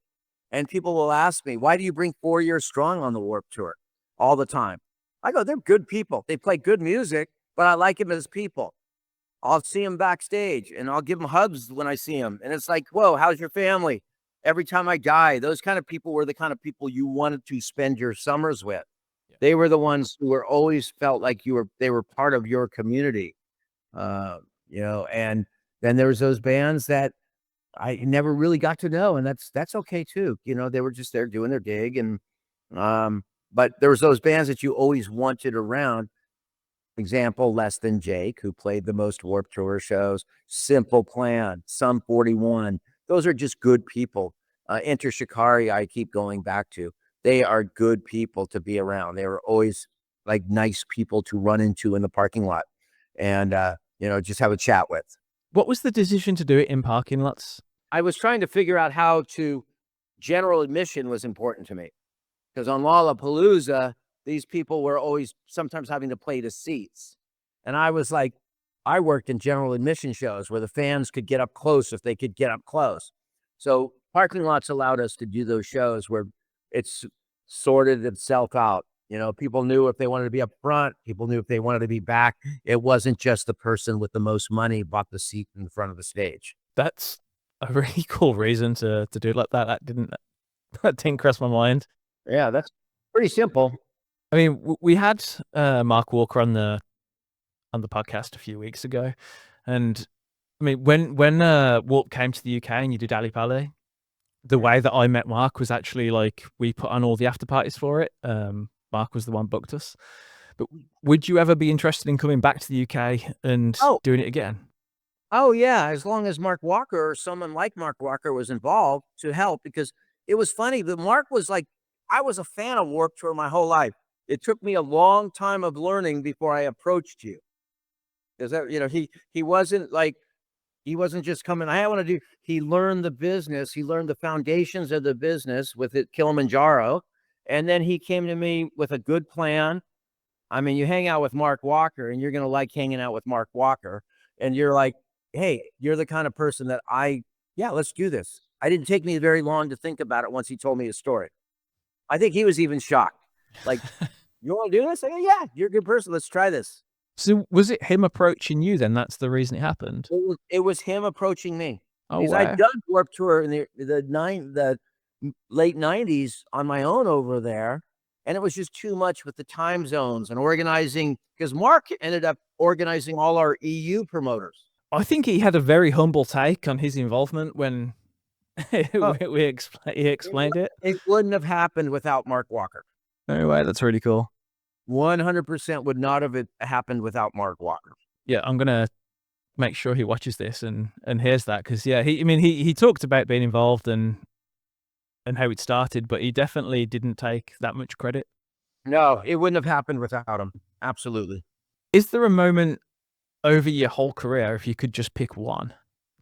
Speaker 2: And people will ask me, why do you bring 4 Years Strong on the Warped Tour all the time? I go, they're good people. They play good music, but I like them as people. I'll see them backstage, and I'll give them hugs when I see them. And it's like, whoa, how's your family? Every time I die, those kind of people were the kind of people you wanted to spend your summers with. Yeah. They were the ones who were always felt like they were part of your community. And then there was those bands that I never really got to know, and that's okay too. They were just there doing their dig, and but there was those bands that you always wanted around. Example, Less Than Jake, who played the most Warped Tour shows. Simple Plan, Sum 41. Those are just good people. Enter Shikari, I keep going back to. They are good people to be around. They were always like nice people to run into in the parking lot, and just have a chat with.
Speaker 1: What was the decision to do it in parking lots?
Speaker 2: I was trying to figure out how general admission was important to me. Because on Lollapalooza, these people were always sometimes having to play to seats. And I was like, I worked in general admission shows where the fans could get up close if they could get up close. So parking lots allowed us to do those shows where it's sorted itself out. You know, people knew if they wanted to be up front, people knew if they wanted to be back. It wasn't just the person with the most money bought the seat in front of the stage.
Speaker 1: That's a really cool reason to do it like that. That didn't cross my mind.
Speaker 2: Yeah, that's pretty simple.
Speaker 1: I mean, we had Mark Walker on the podcast a few weeks ago, and I mean, when Warp came to the UK and you did Ali Pali, the way that I met Mark was actually like we put on all the after parties for it. Mark was the one booked us. But would you ever be interested in coming back to the UK and doing it again?
Speaker 2: Oh yeah, as long as Mark Walker or someone like Mark Walker was involved to help, because it was funny that Mark was like, I was a fan of Warped Tour my whole life. It took me a long time of learning before I approached you. Because that, you know, he wasn't like, he wasn't just coming, I want to do, he learned the business. He learned the foundations of the business with it, Kilimanjaro. And then he came to me with a good plan. I mean, you hang out with Mark Walker and you're going to like hanging out with Mark Walker. And you're like, hey, you're the kind of person that let's do this. It didn't take me very long to think about it once he told me his story. I think he was even shocked. Like, you want to do this? I go, yeah, you're a good person. Let's try this.
Speaker 1: So was it him approaching you then? That's the reason it happened?
Speaker 2: It was him approaching me.
Speaker 1: Oh,
Speaker 2: because
Speaker 1: wow.
Speaker 2: I'd done Warped Tour in the late 90s on my own over there. And it was just too much with the time zones and organizing, because Mark ended up organizing all our EU promoters.
Speaker 1: I think he had a very humble take on his involvement when he explained it.
Speaker 2: It wouldn't have happened without Mark Walker.
Speaker 1: Anyway, that's really cool.
Speaker 2: 100% would not have happened without Mark Walker.
Speaker 1: Yeah, I'm going to make sure he watches this and hears that, because, yeah, he talked about being involved and how it started, but he definitely didn't take that much credit.
Speaker 2: No, it wouldn't have happened without him. Absolutely.
Speaker 1: Is there a moment over your whole career, if you could just pick one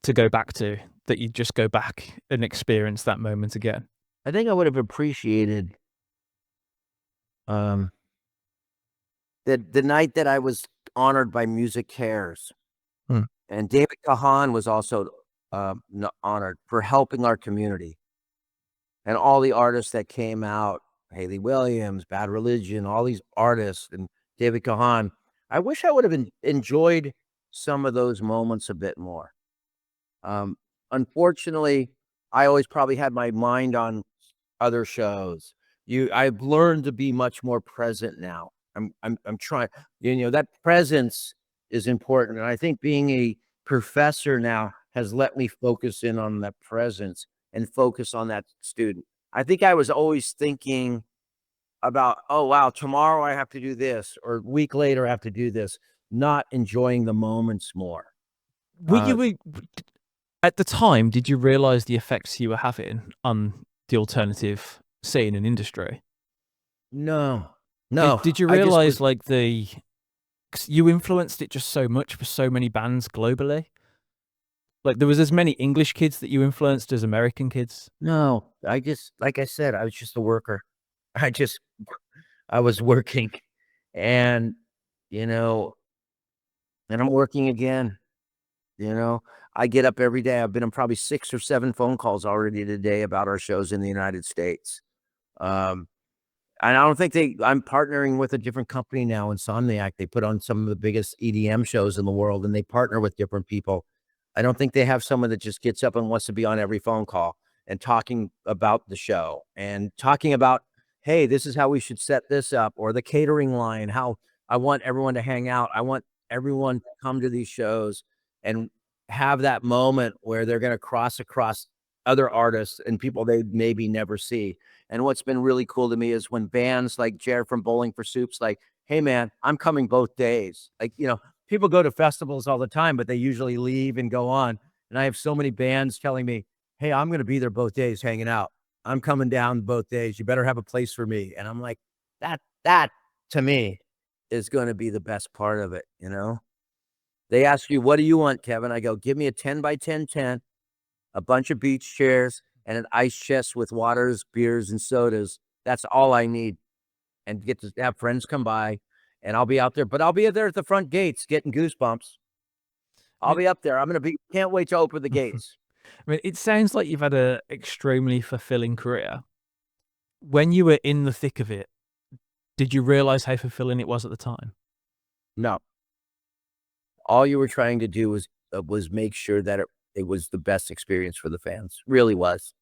Speaker 1: to go back to, that you'd just go back and experience that moment again?
Speaker 2: I think I would have appreciated the night that I was honored by Music Cares. And David Kahan was also honored for helping our community. And all the artists that came out, Haley Williams, Bad Religion, all these artists, and David Kahan. I wish I would have enjoyed some of those moments a bit more. Unfortunately, I always probably had my mind on other shows. I've learned to be much more present now. I'm trying, that presence is important. And I think being a professor now has let me focus in on that presence and focus on that student. I think I was always thinking about, oh, wow, tomorrow I have to do this, or a week later I have to do this, not enjoying the moments more.
Speaker 1: At the time, did you realize the effects you were having on the alternative scene and industry?
Speaker 2: No.
Speaker 1: Did you realize you influenced it just so much for so many bands globally? Like, there was as many English kids that you influenced as American kids?
Speaker 2: No, like I said, I was just a worker. I was working, and, and I'm working again. I get up every day. I've been on probably 6 or 7 phone calls already today about our shows in the United States. And I don't think I'm partnering with a different company now, Insomniac. They put on some of the biggest EDM shows in the world, and they partner with different people. I don't think they have someone that just gets up and wants to be on every phone call and talking about the show and talking about, hey, this is how we should set this up, or the catering line, how I want everyone to hang out. I want everyone to come to these shows and have that moment where they're going to cross across other artists and people they maybe never see. And what's been really cool to me is when bands like Jared from Bowling for Soup's like, hey man, I'm coming both days. Like, people go to festivals all the time, but they usually leave and go on. And I have so many bands telling me, hey, I'm going to be there both days hanging out. I'm coming down both days. You better have a place for me. And I'm like, that to me is going to be the best part of it. They ask you, what do you want, Kevin? I go, give me a 10 by 10 tent, a bunch of beach chairs, and an ice chest with waters, beers, and sodas. That's all I need. and get to have friends come by, and I'll be out there, but I'll be there at the front gates getting goosebumps. I'll be up there. Can't wait to open the gates.
Speaker 1: I mean, it sounds like you've had a extremely fulfilling career. When you were in the thick of it, did you realize how fulfilling it was at the time?
Speaker 2: No. All you were trying to do was make sure that it was the best experience for the fans. Really was.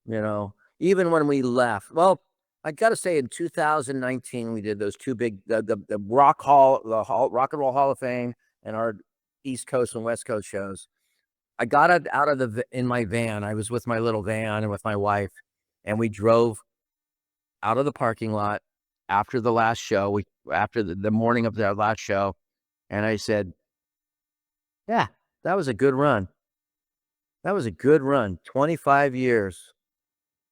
Speaker 2: You know, even when we left, well, I got to say in 2019, we did those two big, the Rock and Roll Hall of Fame and our East Coast and West Coast shows. I got it out of in my van. I was with my little van and with my wife, and we drove out of the parking lot after the last show. After the morning of their last show, and I said, "Yeah, that was a good run. That was a good run. 25 years.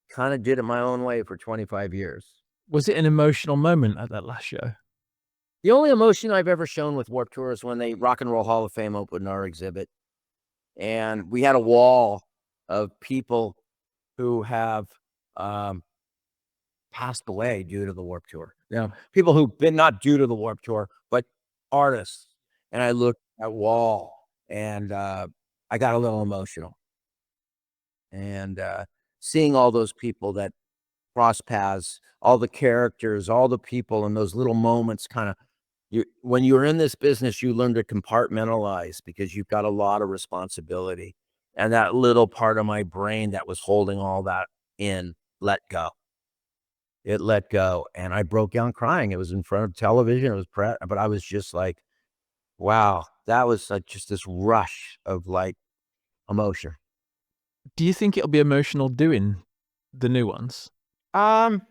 Speaker 2: Kind of did it my own way for 25 years."
Speaker 1: Was it an emotional moment at that last show?
Speaker 2: The only emotion I've ever shown with Warped Tour is when they Rock and Roll Hall of Fame opened our exhibit. And we had a wall of people who have passed away due to the Warped Tour. People who've been not due to the Warped Tour, but artists. And I looked at that wall and I got a little emotional. And seeing all those people that cross paths, all the characters, all the people, and those little moments kind of, when you're in this business, you learn to compartmentalize because you've got a lot of responsibility. And that little part of my brain that was holding all that in let go. It let go. And I broke down crying. It was in front of television. It was but I was just like, wow, that was just this rush of like emotion.
Speaker 1: Do you think it'll be emotional doing the new ones?
Speaker 2: There's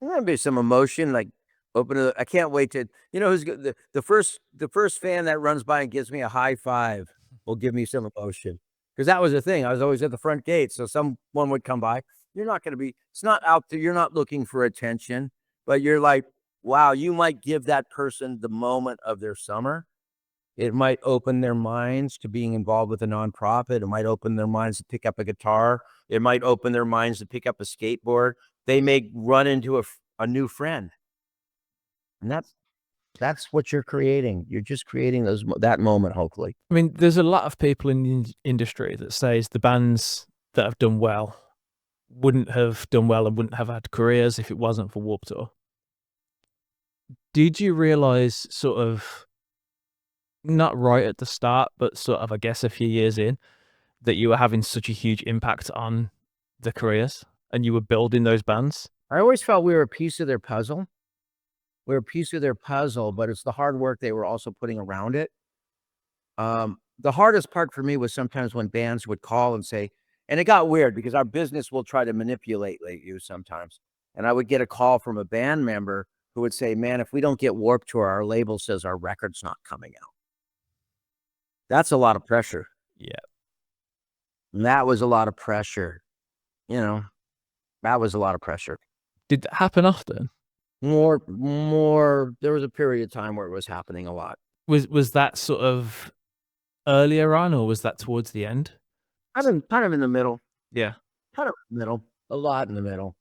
Speaker 2: gonna be some emotion, like I can't wait to, who's the first fan that runs by and gives me a high five will give me some emotion. Because that was the thing. I was always at the front gate. So someone would come by. You're not going to be, it's not out there. You're not looking for attention, but you're like, wow, you might give that person the moment of their summer. It might open their minds to being involved with a nonprofit. It might open their minds to pick up a guitar. It might open their minds to pick up a skateboard. They may run into a new friend. And that's what you're creating. You're just creating that moment, hopefully.
Speaker 1: I mean, there's a lot of people in the industry that says the bands that have done well wouldn't have done well and wouldn't have had careers if it wasn't for Warped Tour. Did you realize sort of, not right at the start, but sort of, I guess, a few years in, that you were having such a huge impact on the careers and you were building those bands?
Speaker 2: I always felt we were a piece of their puzzle. We were a piece of their puzzle, but it's the hard work they were also putting around it. The hardest part for me was sometimes when bands would call and say, and it got weird because our business will try to manipulate you sometimes. And I would get a call from a band member who would say, man, if we don't get Warped Tour, our label says our record's not coming out. That's a lot of pressure.
Speaker 1: Yeah.
Speaker 2: And that was a lot of pressure. That was a lot of pressure.
Speaker 1: Did that happen often?
Speaker 2: More, there was a period of time where it was happening a lot.
Speaker 1: Was that sort of earlier on, or was that towards the end?
Speaker 2: Kind of in the middle.
Speaker 1: Yeah.
Speaker 2: Kind of middle. A lot in the middle.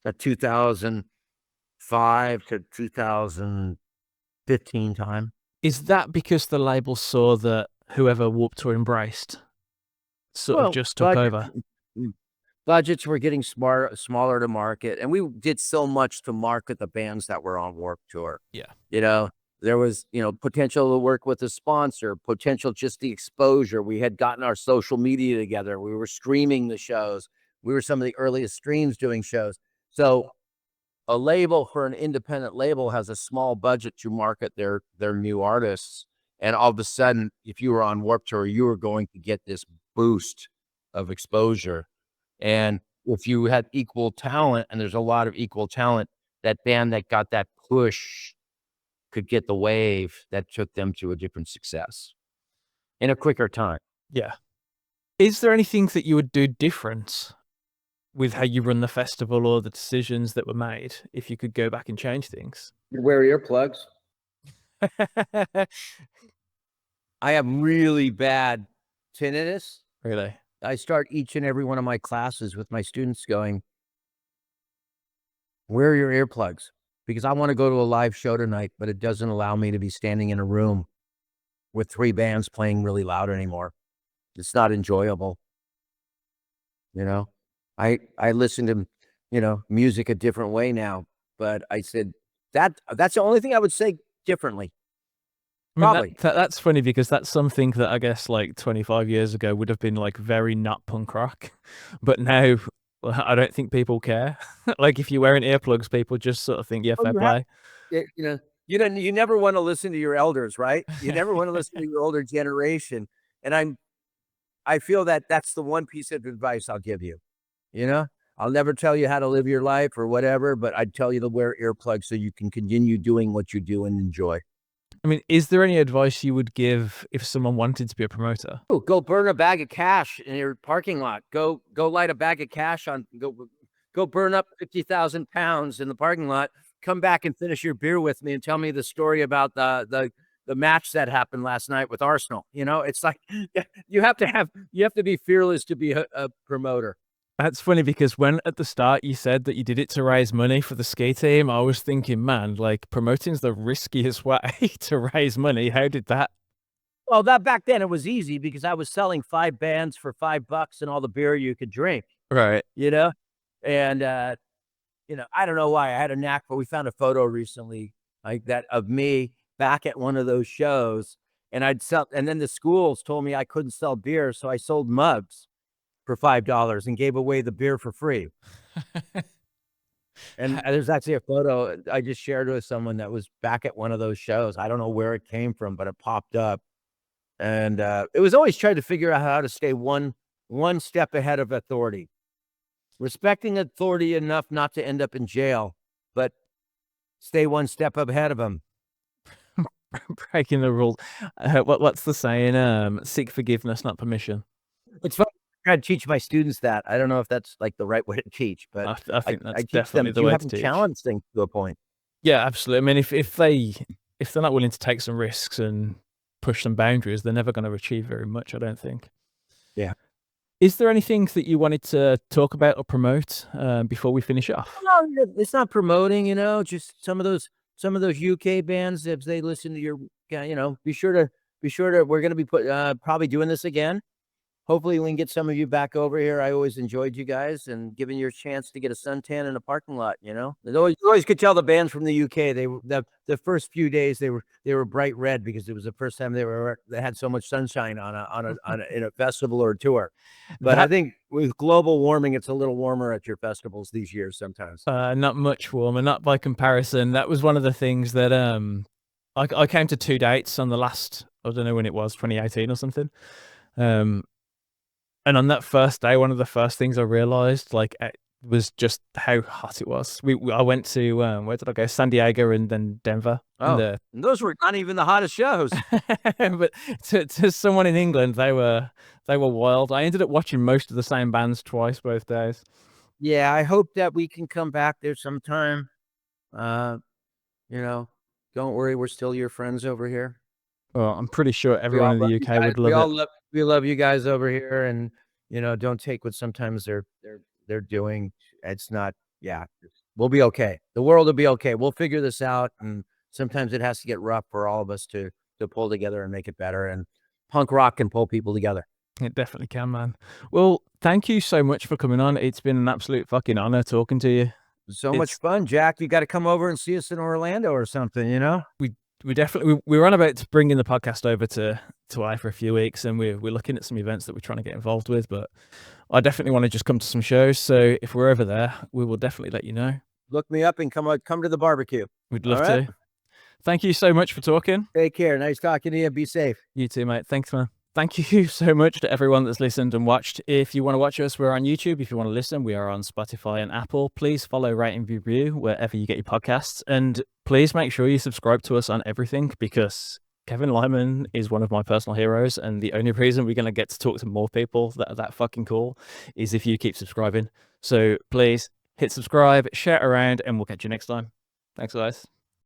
Speaker 2: That 2005 to 2015 time.
Speaker 1: Is that because the label saw that whoever Warped Tour embraced sort of just took over?
Speaker 2: Budgets were getting smaller to market, and we did so much to market the bands that were on Warped Tour.
Speaker 1: Yeah.
Speaker 2: There was, potential to work with a sponsor, potential just the exposure. We had gotten our social media together. We were streaming the shows. We were some of the earliest streams doing shows. So a label for an independent label has a small budget to market their new artists. And all of a sudden, if you were on Warped Tour, you were going to get this boost of exposure. And if you had equal talent, and there's a lot of equal talent, that band that got that push could get the wave that took them to a different success in a quicker time.
Speaker 1: Yeah. Is there anything that you would do different with how you run the festival or the decisions that were made if you could go back and change things?
Speaker 2: You wear earplugs. I have really bad tinnitus.
Speaker 1: Really?
Speaker 2: I start each and every one of my classes with my students going, wear your earplugs, because I want to go to a live show tonight, but it doesn't allow me to be standing in a room with 3 bands playing really loud anymore. It's not enjoyable. I listen to, music a different way now, but I said that's the only thing I would say differently.
Speaker 1: I mean,
Speaker 2: Probably.
Speaker 1: that's funny because that's something that I guess like 25 years ago would have been like very not punk rock, but now I don't think people care. Like if you're wearing earplugs, people just sort of think, yeah,
Speaker 2: Well,
Speaker 1: fair play.
Speaker 2: you never want to listen to your elders, right? You never want to listen to your older generation. And I feel that that's the one piece of advice I'll give you. You know, I'll never tell you how to live your life or whatever, but I'd tell you to wear earplugs so you can continue doing what you do and enjoy.
Speaker 1: I mean, is there any advice you would give if someone wanted to be a promoter?
Speaker 2: Oh, go burn a bag of cash in your parking lot. Go light a bag of cash on. Go burn up 50,000 pounds in the parking lot. Come back and finish your beer with me and tell me the story about the match that happened last night with Arsenal. It's like you have to be fearless to be a promoter.
Speaker 1: That's funny because when at the start you said that you did it to raise money for the ski team, I was thinking, man, like promoting's the riskiest way to raise money. How did that?
Speaker 2: Well, that back then it was easy because I was selling 5 bands for $5 and all the beer you could drink,
Speaker 1: Right.
Speaker 2: and I don't know why I had a knack, but we found a photo recently like that of me back at one of those shows, and and then the schools told me I couldn't sell beer, so I sold mugs for $5 and gave away the beer for free. And there's actually a photo I just shared with someone that was back at one of those shows. I don't know where it came from, but it popped up. And it was always trying to figure out how to stay one step ahead of authority, respecting authority enough not to end up in jail, but stay one step ahead of them.
Speaker 1: Breaking the rules. What's the saying? Seek forgiveness, not permission.
Speaker 2: It's fun. I try to teach my students that. I don't know if that's like the right way to teach, but
Speaker 1: I think that's
Speaker 2: teach
Speaker 1: definitely
Speaker 2: them
Speaker 1: the way
Speaker 2: have
Speaker 1: to
Speaker 2: to
Speaker 1: teach.
Speaker 2: challenge things to a point.
Speaker 1: Yeah, absolutely. I mean, if they're not willing to take some risks and push some boundaries, they're never going to achieve very much, I don't think.
Speaker 2: Yeah.
Speaker 1: Is there anything that you wanted to talk about or promote before we finish off?
Speaker 2: No, it's not promoting, just some of those UK bands, if they listen to your, be sure to we're going to be probably doing this again. Hopefully we can get some of you back over here. I always enjoyed you guys and giving you a chance to get a suntan in a parking lot. You always could tell the bands from the UK. They were the first few days they were bright red because it was the first time they had so much sunshine in a festival or a tour. But I think with global warming, it's a little warmer at your festivals these years sometimes.
Speaker 1: Not much warmer, not by comparison. That was one of the things that I came to 2 dates on the last, I don't know when it was, 2018 or something. And on that first day, one of the first things I realized, was just how hot it was. I went to where did I go? San Diego and then Denver.
Speaker 2: Oh, and those were not even the hottest shows.
Speaker 1: But to someone in England, they were wild. I ended up watching most of the same bands twice both days.
Speaker 2: Yeah, I hope that we can come back there sometime. Don't worry, we're still your friends over here.
Speaker 1: Well, I'm pretty sure everyone in the UK would love it.
Speaker 2: We love you guys over here, and don't take what sometimes they're doing. It's not. Yeah, we'll be okay. The world will be okay. We'll figure this out, and sometimes it has to get rough for all of us to pull together and make it better. And punk rock can pull people together.
Speaker 1: It definitely can, man. Well, thank you so much for coming on. It's been an absolute fucking honor talking to you.
Speaker 2: Much fun, Jack. You got to come over and see us in Orlando or something.
Speaker 1: We definitely we were on about bringing the podcast over to I for a few weeks, and we're looking at some events that we're trying to get involved with. But I definitely want to just come to some shows. So if we're over there, we will definitely let you know.
Speaker 2: Look me up and come to the barbecue.
Speaker 1: We'd love to. Thank you so much for talking.
Speaker 2: Take care. Nice talking to you. Be safe.
Speaker 1: You too, mate. Thanks, man. Thank you so much to everyone that's listened and watched. If you want to watch us, we're on YouTube. If you want to listen, we are on Spotify and Apple. Please follow, rate, and review wherever you get your podcasts. And please make sure you subscribe to us on everything, because Kevin Lyman is one of my personal heroes. And the only reason we're going to get to talk to more people that are that fucking cool is if you keep subscribing. So please hit subscribe, share it around, and we'll catch you next time. Thanks, guys.